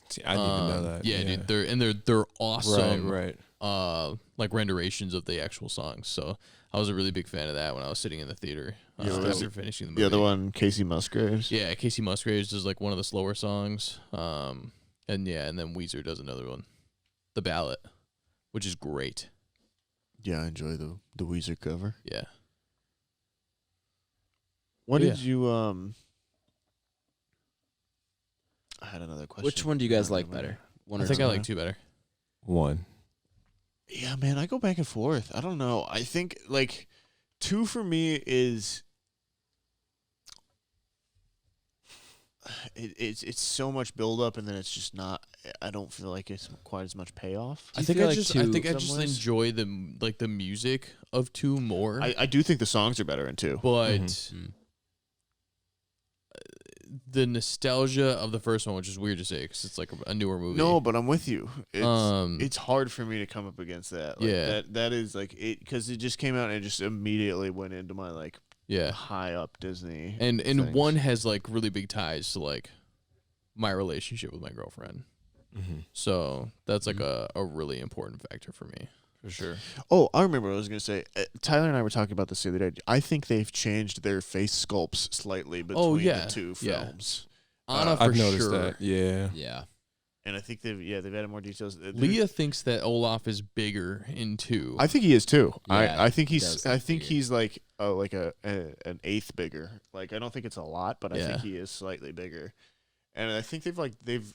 See, I didn't even know that. Yeah, dude, they're awesome. Right. Like renditions of the actual songs. So I was a really big fan of that when I was sitting in the theater after finishing the movie. The other one, Casey Musgraves. Yeah, Casey Musgraves does like one of the slower songs. And then Weezer does another one, The Ballot, which is great. Yeah, I enjoy the Weezer cover. Yeah. What Yeah. did you I had another question. Which one do you guys I like remember. better? One I or think two? I like two better. One. Yeah, man, I go back and forth. I don't know. I think like 2 for me is it's so much build up, and then it's just not. I don't feel like it's quite as much payoff. Do you feel like I two think I some just ways? enjoy the music of two more. I do think the songs are better in 2. but Mm. the nostalgia of the first one, which is weird to say because it's like a newer movie. No, but I'm with you. Um, It's hard for me to come up against that. Like, Yeah. that is like it because it just came out and it just immediately went into my like yeah, high up Disney. and things. one has like really big ties to like my relationship with my girlfriend. So that's like a really important factor for me. For sure. Oh, I remember what I was going to say. Tyler and I were talking about this the other day. I think they've changed their face sculpts slightly between yeah, the 2 yeah. films. Anna for I've noticed sure. that. Yeah. Yeah. And I think they've added more details. Leah thinks that Olaf is bigger in 2. I think he is too. Yeah, I think he he's does I look think bigger. he's like an eighth bigger. Like I don't think it's a lot, but I Yeah. think he is slightly bigger. And I think they've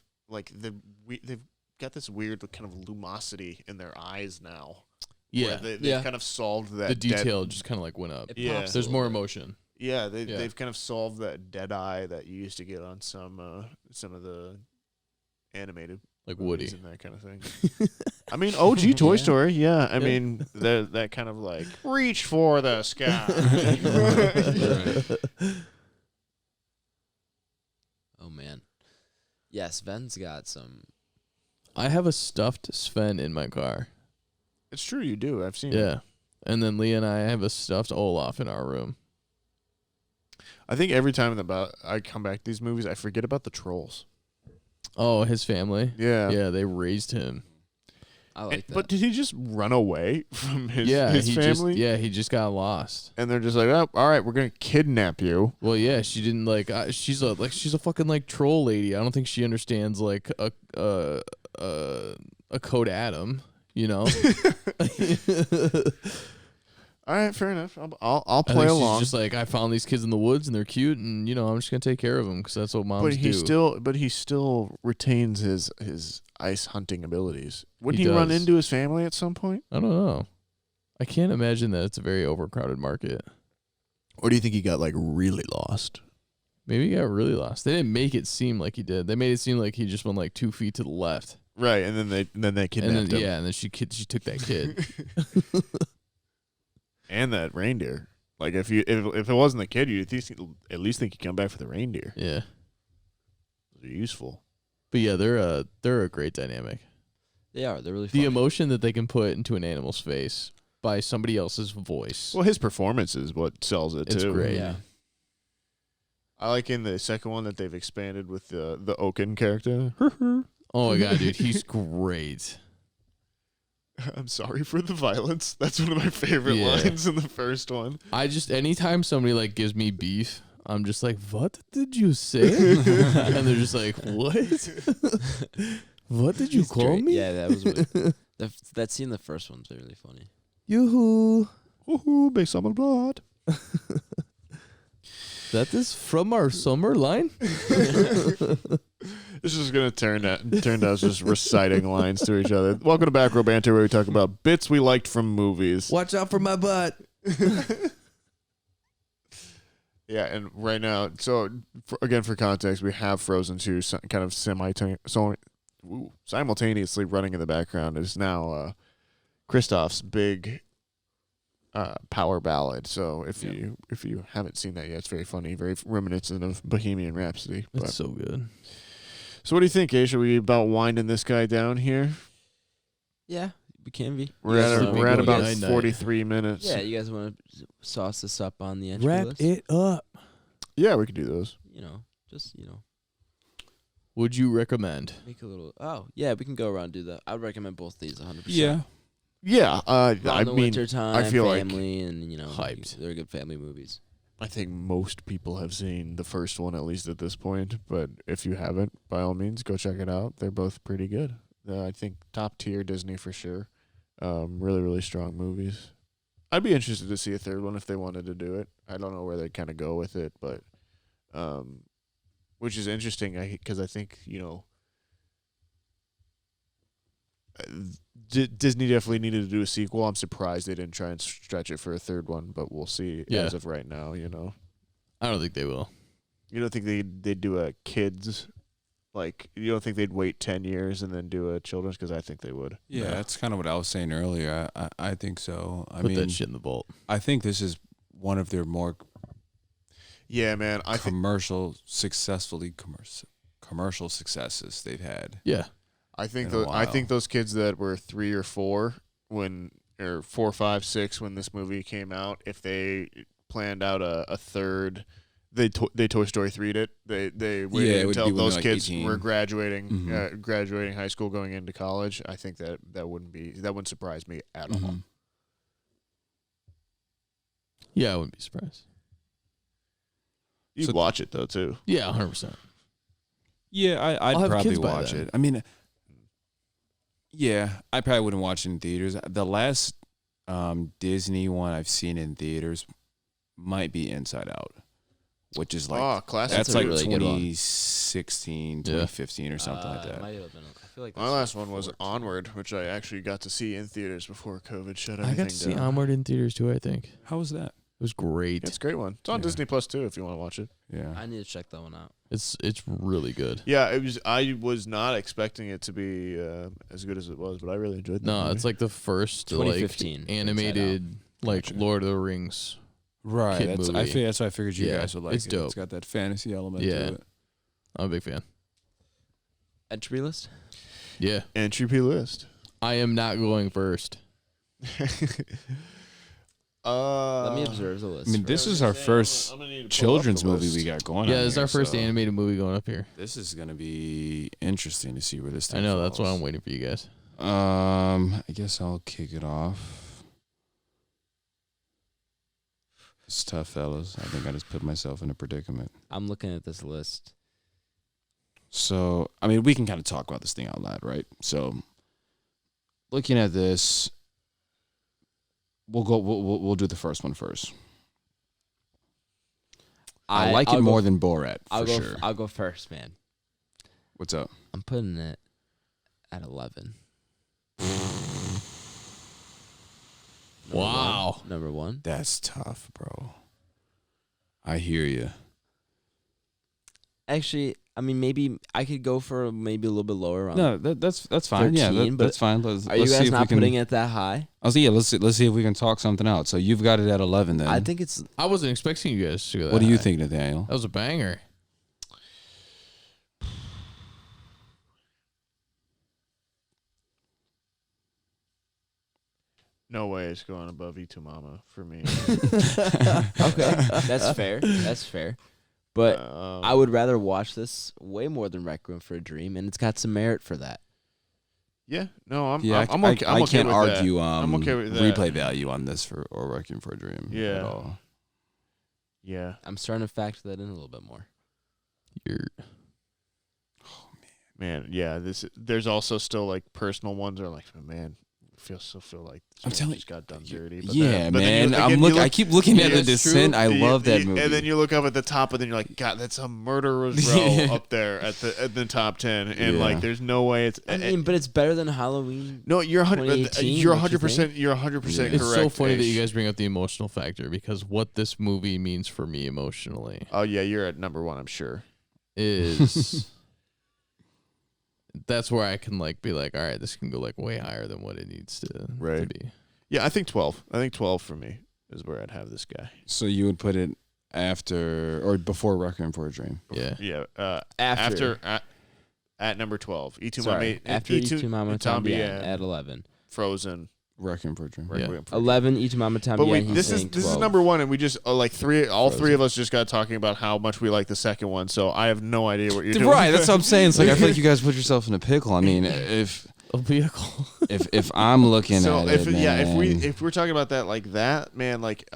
got this weird kind of lumosity in their eyes now. yeah, They've Yeah. kind of solved that the dead- detail just kind of like went up. It Yeah. pops a There's little more bit. emotion. Yeah, Yeah. they've kind of solved that dead eye that you used to get on some of the animated Like movies Woody. and that kind of thing. I mean, OG Toy Yeah. Story, yeah. I Yeah. mean, that kind of like reach for the sky. Oh man. Yeah, Sven's got some. I have a stuffed Sven in my car. It's true, you do. I've seen it. Yeah. And then Leah and I have a stuffed Olaf in our room. I think every time I come back to these movies, I forget about the trolls. Oh, his family? Yeah. Yeah, they raised him. I like that. But did he just run away from his he family? he just got lost. And they're just like, oh, all right, we're going to kidnap you. Well, yeah, she didn't she's a fucking like troll lady. I don't think she understands like a code atom, you know. All right, fair enough. I'll I play think along. she's just like, I found these kids in the woods and they're cute, and I'm just gonna take care of them because that's what moms do. But he still retains his ice hunting abilities. Wouldn't He he run does. into his family at some point? I don't know. I can't imagine that it's a very overcrowded market. Or do you think he got like really lost? Maybe he got really lost. They didn't make it seem like he did. They made it seem like he just went like 2 feet to the left. Right, and then they kidnapped him. Yeah, and then she took that kid. And that reindeer. Like if it wasn't the kid, you'd at least think he'd come back for the reindeer. Yeah. They're useful. But yeah, they're a great dynamic. They are. They're really funny. The emotion that they can put into an animal's face by somebody else's voice. Well, his performance is what sells it It's too. great. Yeah. I like in the second one that they've expanded with the Oaken character. Oh my god, dude, he's great. I'm sorry for the violence. That's one of my favorite lines in the first one. Anytime somebody like gives me beef, I'm just like, what did you say? And they're just like, what? What did you call me? Yeah, that was that scene in the first one's really funny. Yoo-hoo. Woohoo, make some blood. That is from our summer line? This is going to turn out as just reciting lines to each other. Welcome to Back Row Banter, where we talk about bits we liked from movies. Watch out for my butt. Yeah, and right now, so for context, we have Frozen 2 kind of simultaneously running in the background. Is now Kristoff's big power ballad. So if you haven't seen that yet, it's very funny, very reminiscent of Bohemian Rhapsody. It's so good. So what do you think, Ace? Are we about winding this guy down here? Yeah, we can be. We're at about night. 43 minutes. Yeah, you guys want to sauce this up on the entry Wrap list? it up. Yeah, we could do those. Just Would you recommend? make a little. Oh, yeah, we can go around and do that. I would recommend both these 100%. Yeah. Yeah, Around I the mean, winter time, I feel like family, and hyped. they're good family movies. I think most people have seen the first one, at least at this point. But if you haven't, by all means, go check it out. They're both pretty good. I think top tier Disney for sure. Really, really strong movies. I'd be interested to see a third one if they wanted to do it. I don't know where they'd kind of go with it, but which is interesting because I think, Disney definitely needed to do a sequel. I'm surprised they didn't try and stretch it for a third one, but we'll see as of right now, I don't think they will. You don't think they'd do a kids, like, you don't think they'd wait 10 years and then do a children's? Because I think they would. Yeah, that's kind of what I was saying earlier. I think so. Put that shit in the vault. I think this is one of their more man. commercial successes they've had. Yeah. I think those kids that were 3 or 4 or 4, 5, 6 when this movie came out, if they planned out a third, they Toy Story 3'd it. They waited until those kids 18. were graduating high school, going into college. I think that wouldn't surprise me at all. Yeah, I wouldn't be surprised. You'd watch it though too. Yeah, 100%. Yeah, I'd have probably kids by watch then. it. I mean, yeah, I probably wouldn't watch it in theaters. The last Disney one I've seen in theaters might be Inside Out, which is like classic. that's a like really good one. 2016, 2015 or something like that. Might have been, I feel like My last one was Onward, which I actually got to see in theaters before COVID shut everything I got to see down. Onward in theaters too, I think. How was that? It was great. It's a great one. It's on Disney Plus too if you want to watch it. Yeah. I need to check that one out. It's really good. Yeah, it was. I was not expecting it to be as good as it was, but I really enjoyed that. No, movie. it's like the first 2015 animated Gotcha. Lord of the Rings. Right. Kid movie. That's why I figured you Yeah, guys would like it's it. dope. It's got that fantasy element Yeah. to it. I'm a big fan. Entry list? Yeah. Entropy list. I am not going first. Let me observe the list. I mean, this is our first children's movie we got going on. Yeah, this is here, our first so animated movie going up here. This is going to be interesting to see where this thing I know, that's why falls. I'm waiting for you guys. I guess I'll kick it off. It's tough, fellas. I think I just put myself in a predicament. I'm looking at this list. So, I mean, we can kind of talk about this thing out loud, right? So, looking at this, we'll do the first one first. I like it more than Borat, for sure. I'll go first, man. What's up? I'm putting it at 11. Wow. Number one. That's tough, bro. I hear you. Actually, I mean, maybe I could go for maybe a little bit lower. On No, that's fine. 13, Yeah, but that's fine. Let's are you see guys if not we can, putting it that high? let's see if we can talk something out. So you've got it at 11 then. I think it's. I wasn't expecting you guys to go that What do you high. think, Nathaniel? That was a banger. No way it's going above E2 Mama for me. Okay, that's fair. That's fair. But I would rather watch this way more than Requiem for a Dream, and it's got some merit for that. Yeah, no, I'm Yeah, okay. I okay can't with argue that. I'm okay with that. replay value on this or Requiem for a Dream. Yeah. At all. Yeah, I'm starting to factor that in a little bit more. You're man. Yeah, there's also still like personal ones are like, man, feel like this I'm movie telling just got done dirty. But Yeah, but man. then you look, I keep looking at Yeah, The it's Descent. true. I love that movie. And then you look up at the top, and then you're like, God, that's a murderer's row up there at the top 10, and Yeah. like, there's no way it's. I mean, but it's better than Halloween. No, you're 2018, You're don't you 100%. You're 100% correct. It's so funny that Ace. you guys bring up the emotional factor because what this movie means for me emotionally Oh yeah, you're at number 1. I'm sure. is that's where I can like be like, all right, this can go like way higher than what it needs to be. Yeah, I think 12. I think 12 for me is where I'd have this guy. So you would put it after or before Requiem for a Dream. Yeah. Yeah. After. At number 12. E2 Sorry, Mama. after E2 Mama Tombi at 11. Frozen. Requiem for a Dream. Requiem for a 11 E2 Mama Tombi. But he's this is saying 12. number 1, and we just like three of us just got talking about how much we like the second one. So I have no idea what you're doing. Right, that's what I'm saying. It's like I feel like you guys put yourself in a pickle. I mean, if A vehicle. if I'm looking So at if it, man, if we're talking about that like that, man, like.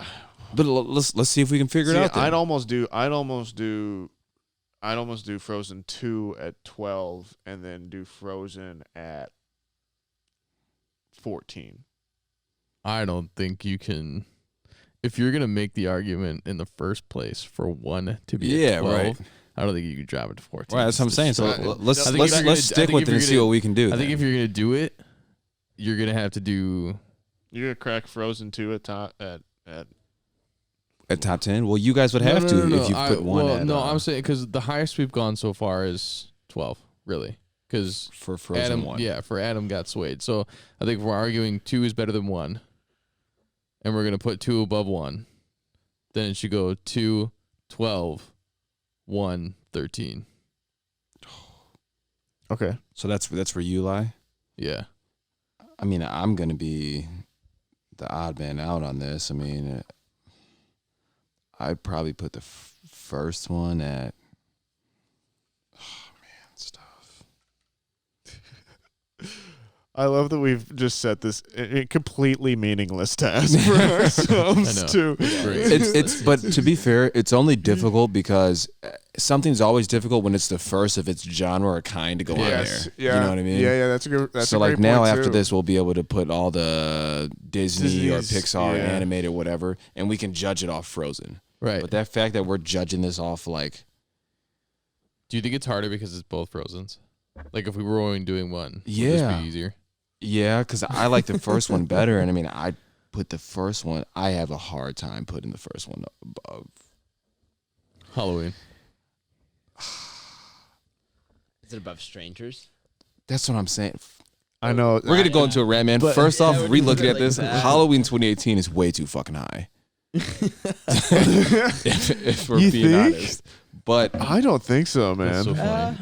but let's see if we can figure it out. Then. I'd almost do Frozen 2 at 12, and then do Frozen at 14. I don't think you can. If you're gonna make the argument in the first place for one to be at 12, right. I don't think you can drop it to 14. Right, that's what I'm saying. So I let's think let's if let's stick with it and see what we can do. I think then. if you're gonna do it, you're gonna have to do. You're gonna crack Frozen 2 at At top 10, well, you guys would have to if you put one. Well, at, no, I'm saying because the highest we've gone so far is 12, really. Because for Frozen Adam, 1. yeah, for Adam got swayed. So I think if we're arguing 2 is better than 1, and we're gonna put 2 above 1, then it should go 2, 12, 1, 13. Okay. So that's where you lie. Yeah. I mean, I'm gonna be the odd man out on this. I mean, I'd probably put the first one at. Oh man, it's tough. I love that we've just set this completely meaningless task for ourselves I know. too. It's great. It's but to be fair, it's only difficult because something's always difficult when it's the first of its genre or kind to go on Yes. there. Yeah. You know what I mean? Yeah. That's a good. That's So a like great now point, after too. this, we'll be able to put all the Disney or Disney's, Pixar yeah. animated whatever, and we can judge it off Frozen. Right. But that fact that we're judging this off like. Do you think it's harder because it's both Frozens? Like if we were only doing one, would Yeah. this be easier? Yeah, because I like the first one better, and I mean, I put the first one. I have a hard time putting the first one above. Halloween. Is it above Strangers? That's what I'm saying. I know. We're gonna go into a rant, man. First off, when you re-looking put it at like this, that. Halloween 2018 is way too fucking high. if we're You being think? honest, but I don't think so, man. That's so funny.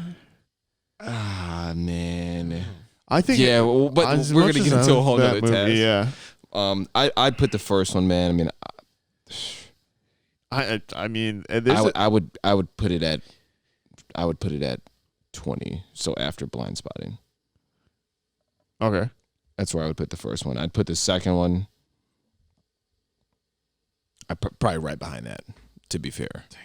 man, I think. yeah. Well, but as we're much gonna as get I into a love whole that nother test. movie, yeah. I'd put the first one, man. I mean, I mean, there's I would put it at 20. So after Blind Spotting. okay. That's where I would put the first one. I'd put the second one. Probably right behind that, to be fair. Damn.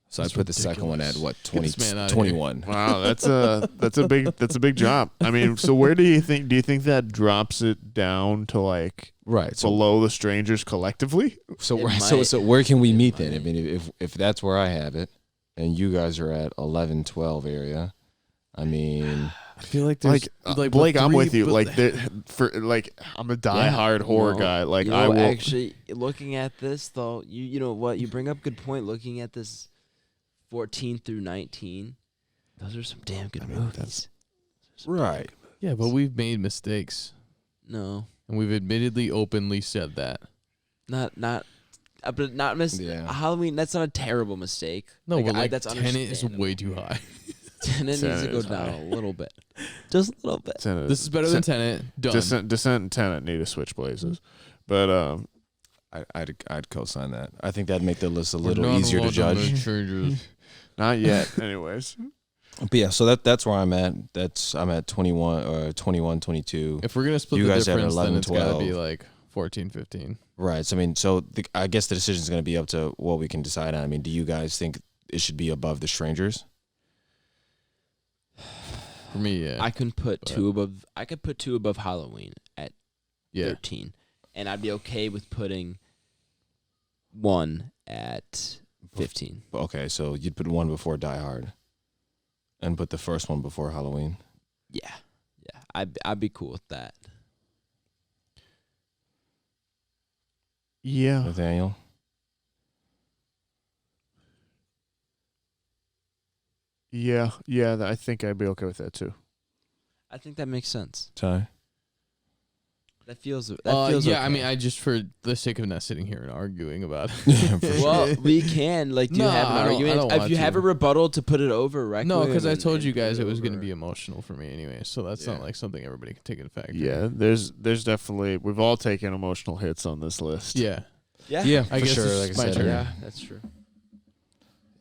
So I'd put the second one at what, 20, this man outta 21. Wow, that's a big drop. I mean, so where do you think that drops it down to like Right. So below the Strangers collectively? so It where, might- so where can we meet then? I mean, if that's where I have it, and you guys are at 11, 12 area, I mean, I feel like Like, there's Blake, I'm with you. but- Like, I'm a die-hard horror No, guy. Like, you know, I will. actually looking at this though. You know what? You bring up a good point. Looking at this 14 through 19, those are some damn good movies. Right. Yeah, but we've made mistakes. No, And we've admittedly openly said that. but not Yeah. Halloween. That's not a terrible mistake. No, but that's Tenet is understandable. way too high. Tenet needs to Tenet go is down high. a little bit, just a little bit. This is better than Tenet. Done. Descent and Tenet need to switch places. But I'd co-sign that. I think that'd make the list a We're little not easier to allowed judge. make changes. not yet. Anyways. But yeah, so that's where I'm at. I'm at 21 or 21, 22. If we're going to split You the guys have difference, 11, then it's got to be 12. like 14, 15. Right. So I guess the decision is going to be up to what we can decide on. I mean, do you guys think it should be above The Strangers? For me, yeah. I can put two above. I could put two above Halloween at yeah. 13, and I'd be okay with putting one at 15. Okay, so you'd put one before Die Hard, and put the first one before Halloween. Yeah. I'd be cool with that. Yeah. Nathaniel. Yeah. I think I'd be okay with that too. I think that makes sense. Ty. That feels. Yeah, okay. I mean, I just for the sake of not sitting here and arguing about it. Well, we can. Like, do you No, have an I don't argument? If want you have to. a rebuttal to put it over, Requiem? No, because I and- told and you put guys it was going to over- be emotional for me anyway, so that's not like something everybody can take into factor. Yeah. There's definitely we've all taken emotional hits on this list. Yeah. Yeah. Yeah, I for guess sure. it's Like I just my said, turn. Yeah, that's true.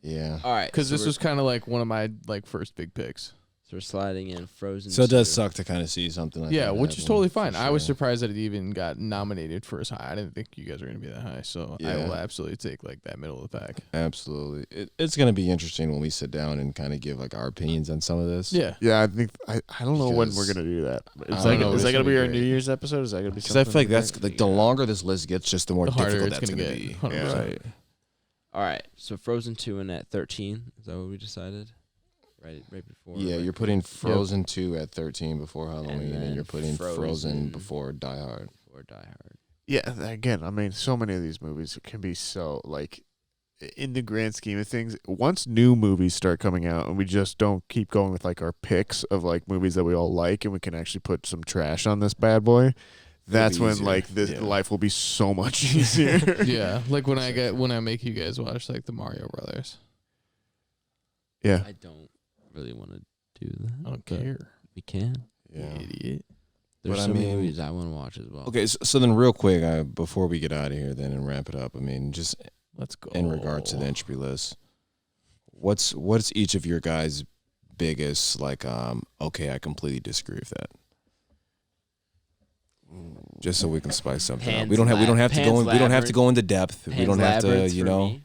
yeah. All right. Because so this we're- was kind of like one of my like first big picks. So we're sliding in Frozen. So it does 2. suck to kind of see something like that. Yeah, which is happen, totally for fine. I was sure. surprised that it even got nominated for as high. I didn't think you guys were going to be that high, so I Yeah. will absolutely take like that middle of the pack. Absolutely. It's going to be interesting when we sit down and kind of give like our opinions on some of this. Yeah. Yeah, I think I don't know when we're Because- gonna do that. I Is don't that know, is it's that gonna gonna be be our great. New Year's episode? Is that gonna be Because I feel like something that's like the longer this list gets, just the more The harder difficult it's that's gonna going to get. be. 100%. Right. All right. So Frozen 2 in at 13. Is that what we decided? Right before. Yeah, you're putting Frozen 2 at 13 before Halloween, and, then you're putting Frozen Frozen before Die Hard. Before Die Hard. Yeah, again, I mean, so many of these movies can be so like, in the grand scheme of things, once new movies start coming out and we just don't keep going with like our picks of like movies that we all like, and we can actually put some trash on this bad boy, that's be when easier. like this Yeah. life will be so much easier. Yeah, like when I make you guys watch like the Mario Brothers. Yeah. I don't really want to do that. I don't but care. We can. Yeah. Idiot. There's But I so many mean- movies I want to watch as well. Okay, so then real quick, before we get out of here then and wrap it up, I mean, just Let's go. in regard to the entropy list, what's each of your guys' biggest like okay, I completely disagree with that. Just so we can spice something up. Pan's We don't have to go Pan's we don't have to Labyrinth. go into depth. We Pan's don't have to, Labyrinth you for know. me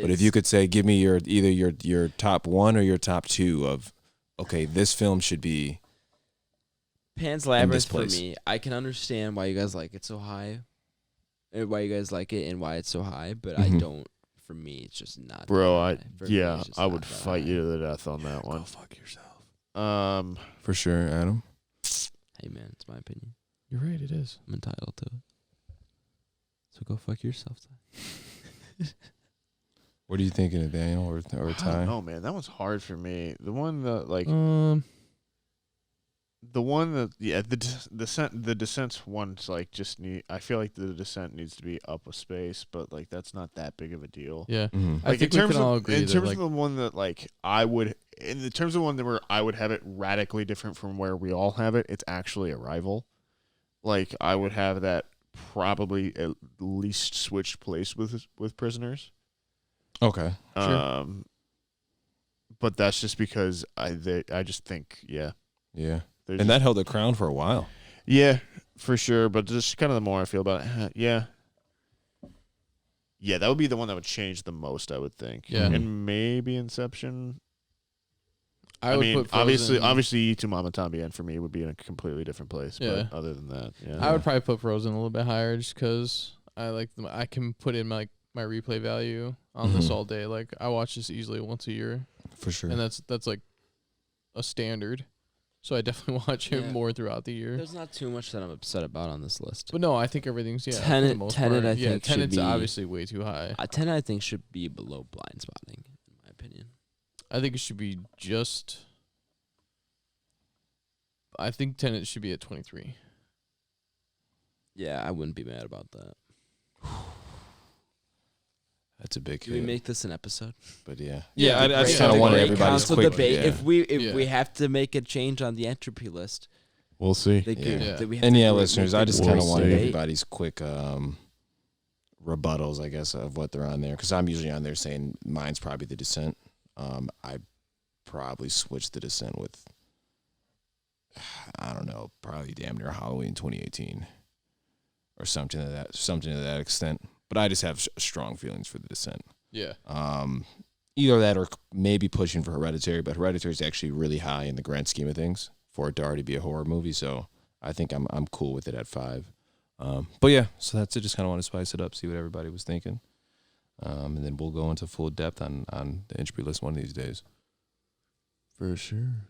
But if you is- could say, give me your top one or your top two of, okay, this film should be. Pan's this Labyrinth for place. me, I can understand why you guys like it so high, why you guys like it and why it's so high, but I Mhm. don't. For me, it's just not. Bro, that high. For me, it's just I not would that fight high. you to the death on that one. fuck yourself. For sure, Adam. Hey man, it's my opinion. You're right. It is. I'm entitled to it. So go fuck yourself. What are you thinking, Nathaniel or I Ty? don't know, man. That one's hard for me. The one that like the Descent's one's like just need. I feel like the Descent needs to be up a space, but like that's not that big of a deal. Yeah. Mhm. I Like think in we terms can all of agree in that terms like of the one that like I would in the terms of one that where I would have it radically different from where we all have it. It's actually Arrival. Like I would have that probably at least switched place with Prisoners. Okay. Sure. But that's just because I just think Yeah. there's And that held the crown for a while. yeah, for sure. But just kind of the more I feel about it, yeah, that would be the one that would change the most, I would think. Yeah. And maybe Inception. I I would mean, put Frozen, obviously, Tu Mama Tambien for me would be in a completely different place. Yeah. But other than that, yeah, I would probably put Frozen a little bit higher just because I like them. I can put in like my replay value on this Mhm. all day. Like I watch this easily once a year, For sure. and that's like a standard. So I definitely watch it Yeah. more throughout the year. There's not too much that I'm upset about on this list. But no, I think everything's for the Tenet- most Tenet, part. I think, should Tenet's be- obviously way too high. 10 I think should be below Blind Spotting, in my opinion. I think it should be just. I think Tenet should be at 23. Yeah, I wouldn't be mad about that. That's a big Do we make this an episode? But yeah. Yeah, I great. just kind of wanted everybody's council quick debate. yeah. If we have to make a change on the entropy list, We'll see. they could, Yeah. that we have And to yeah, do it. listeners, I just We'll kind of wanted see. everybody's quick rebuttals, I guess, of what they're on there. Because I'm usually on there saying mine's probably The Descent. I probably switched The Descent with, I don't know, probably damn near Halloween 2018 or something to that extent. But I just have strong feelings for The Descent. Yeah. Either that or maybe pushing for Hereditary, but Hereditary is actually really high in the grand scheme of things for it to already be a horror movie. So I think I'm cool with it at 5. But yeah, so that's it. Just kind of want to spice it up, see what everybody was thinking, and then we'll go into full depth on the entropy list one of these days. For sure.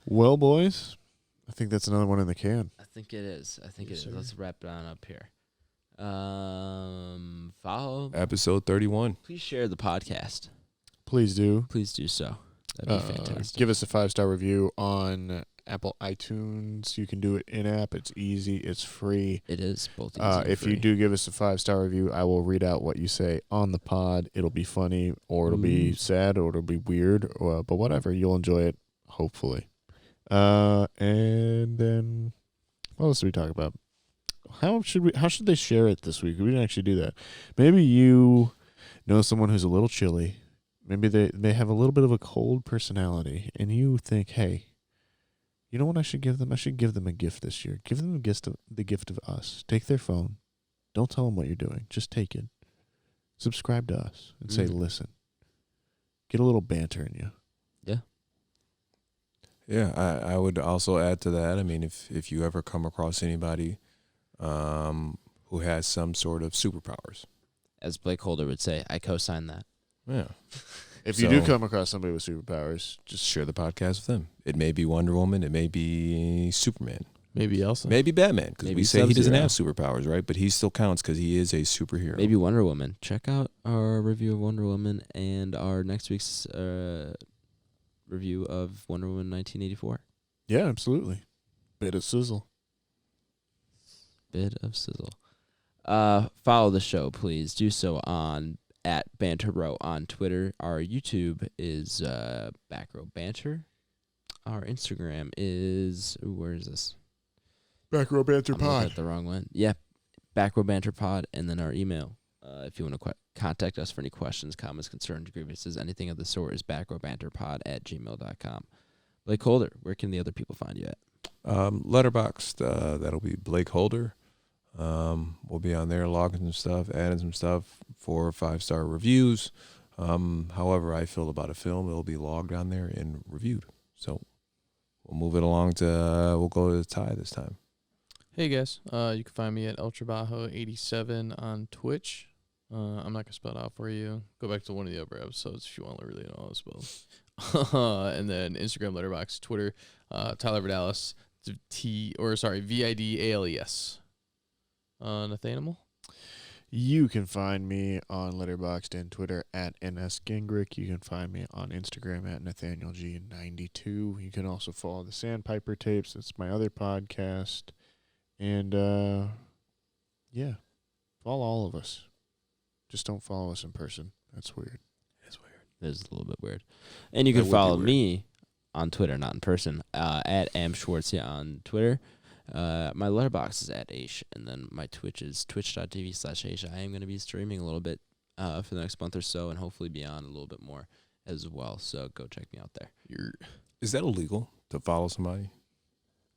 Well, boys, I think that's another one in the can. I think it is. Yes, sir. Let's wrap it on up here. Follow. Episode 31. Please share the podcast. Please do. Please do so. That'd be fantastic. Give us a 5-star review on Apple iTunes. You can do it in-app. It's easy. It's free. It is both easy and If you free. do give us a 5-star review, I will read out what you say on the pod. It'll be funny, or it'll be sad, or it'll be weird, but whatever. You'll enjoy it, hopefully. And then, what else did we talk about? How should they share it this week? We didn't actually do that. Maybe you know someone who's a little chilly. Maybe they have a little bit of a cold personality, and you think, hey, you know what I should give them? I should give them a gift this year. Give them the gift of us. Take their phone. Don't tell them what you're doing. Just take it. Subscribe to us and say, listen. Get a little banter in you. Yeah, I would also add to that. I mean, if you ever come across anybody who has some sort of superpowers. As BlakeHolder would say, I co-sign that. Yeah. If you do come across somebody with superpowers, Just share the podcast with them. It may be Wonder Woman. It may be Superman. Maybe Elsa. Maybe Batman, because Maybe we say he doesn't Sub-Zero. have superpowers, right? But he still counts because he is a superhero. Maybe Wonder Woman. Check out our review of Wonder Woman and our next week's review of Wonder Woman 1984. yeah, absolutely. Bit of sizzle. Bit of sizzle. Follow the show, please. Do so on @Banter Row on Twitter. Our YouTube is Back Row Banter. Our Instagram is where is this? Back Row Banter I'm looking at the wrong one. Yeah, Back Row Banter Pod, and then our email. If you want to contact us for any questions, comments, concerns, grievances, anything of the sort, is backrowbanterpod@gmail.com. BlakeHolder, where can the other people find you at? Letterboxd, that'll be BlakeHolder. We'll be on there logging some stuff, adding some stuff, 4 or 5-star reviews. However I feel about a film, it'll be logged on there and reviewed. So we'll move it along we'll go to the tie this time. Hey guys, you can find me at UltraBajo87 on Twitch. I'm not gonna spell it out for you. Go back to one of the other episodes if you want to really know how to spell. And then Instagram, Letterboxd, Twitter, Tyler Vidalis, VIDALES. Nathaniel. You can find me on Letterboxd and Twitter @NSGingrich. You can find me on Instagram @NathanielG92. You can also follow the Sandpiper tapes. That's my other podcast. And, yeah, follow all of us. Just don't follow us in person. That's weird. That is a little bit weird. And you can follow me on Twitter, not in person, @AmSchwartz on Twitter. My Letterboxd is @Aish, and then my Twitch is twitch.tv/Aish. I am going to be streaming a little bit for the next month or so, and hopefully beyond a little bit more as well. So go check me out there. Is that illegal to follow somebody?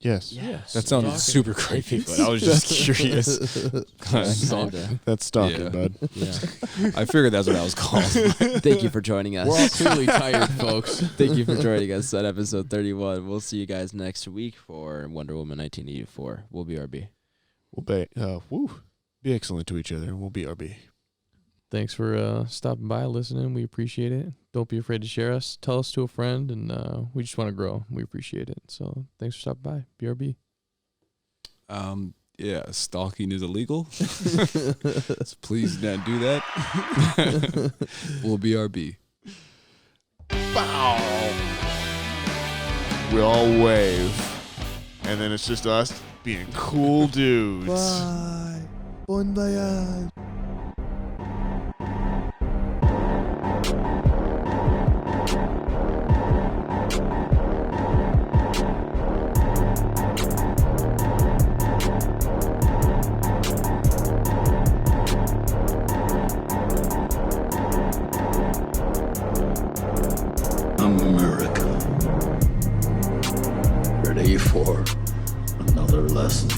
Yes. Yes. That sounded super creepy, but I was just curious. Kinda. That's stalking, Yeah. bud. Yeah. I figured that's what I was called. Thank you for joining us. We're all clearly tired, folks. Thank you for joining us on episode 31. We'll see you guys next week for Wonder Woman 1984. We'll be RB. We'll be excellent to each other, and we'll be RB. Thanks for stopping by, listening. We appreciate it. Don't be afraid to share us. Tell us to a friend, and we just want to grow. We appreciate it. So thanks for stopping by. BRB. Yeah, stalking is illegal. So please not do that. We'll be RB. we all wave, and then it's just us being cool dudes. Bye. Bon voyage. America. Ready for another lesson.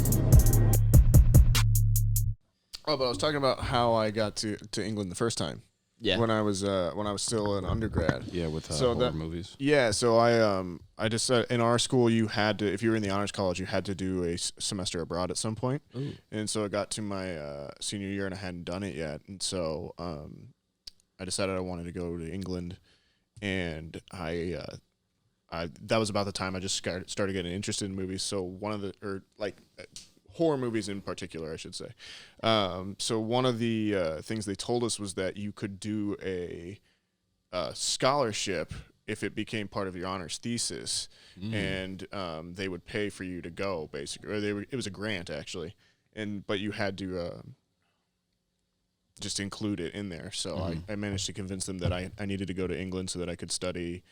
Oh, but I was talking about how I got to England the first time. Yeah. When I was still an undergrad. Yeah, with So horror that- movies. Yeah, so I just in our school you had to, if you were in the honors college, you had to do a semester abroad at some point. Ooh. And so it got to my senior year and I hadn't done it yet, and so I decided I wanted to go to England, and I that was about the time I just started getting interested in movies. So one of the horror movies in particular, I should say. So one of the things they told us was that you could do a scholarship if it became part of your honors thesis, and they would pay for you to go, basically, or it was a grant actually, but you had to just include it in there. So I managed to convince them that I needed to go to England so that I could study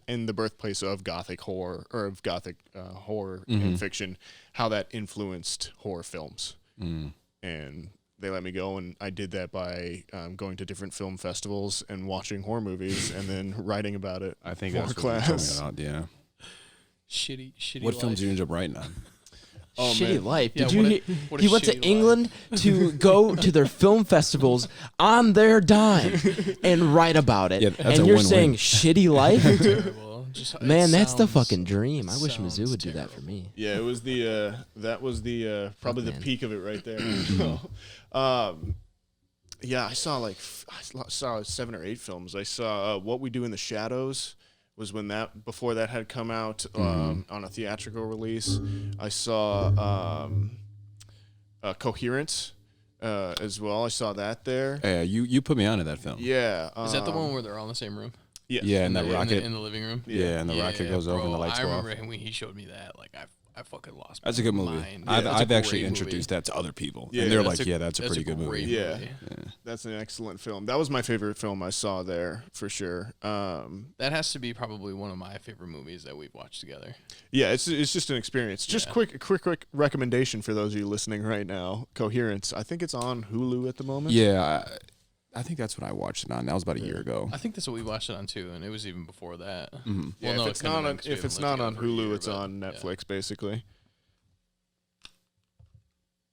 in the birthplace of Gothic horror, or of Gothic horror and fiction, how that influenced horror films. And they let me go, and I did that by going to different film festivals and watching horror movies and then writing about it. I think for that's class. what you're talking about, yeah. Shitty. What life. films did you end up writing on? Oh, Shitty man. life. Yeah, Did you what a- hear? what a He went to shitty England to go to their film festivals on their dime and write about it. Yeah, that's and a you're win-win. saying shitty life? Terrible. It Man, that's the sounds- fucking dream. I wish sounds Mizzou would do that terrible. for me. Yeah, it was that was the probably the man. peak of it right there. Yeah, I saw 7 or 8 films. I saw What We Do in the Shadows was before that had come out on a theatrical release. I saw Coherence as well. I saw that there. Yeah, you put me onto that film. Yeah. Is that the one where they're all in the same room? Yes. Yeah, and that in the- rocket. in the living room. Yeah, and the rocket goes over and the bro, lights I go off. remember when he showed me that. Like I fucking lost. That's a my good movie. mind. I've, Yeah, that's a I've actually great introduced movie. that to other people, Yeah, and they're that's like, "Yeah, that's a pretty good great movie." Yeah. That's an excellent film. That was my favorite film I saw there for sure. That has to be probably one of my favorite movies that we've watched together. Yeah, it's just an experience. Just Yeah. quick recommendation for those of you listening right now. Coherence. I think it's on Hulu at the moment. Yeah, I think that's what I watched it on. That was about a year ago. I think that's what we watched it on too, and it was even before that. Mhm. Yeah, Well, no, if it's it couldn't not have on been 'cause we if haven't it's lived not together on for a year, Hulu, it's but, on yeah. Netflix basically. I'm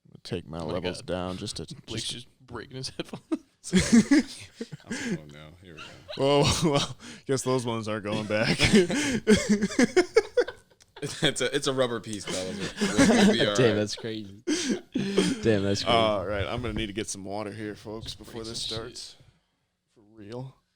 gonna take my my levels God. down just to. Blake's just breaking his headphones. Oh no, here we go. Oh well, guess those ones aren't going back. It's a rubber piece, fellas. Damn, that's crazy. Damn, that's crazy. All right, I'm gonna need to get some water here, folks, before break this some shit. starts. For real.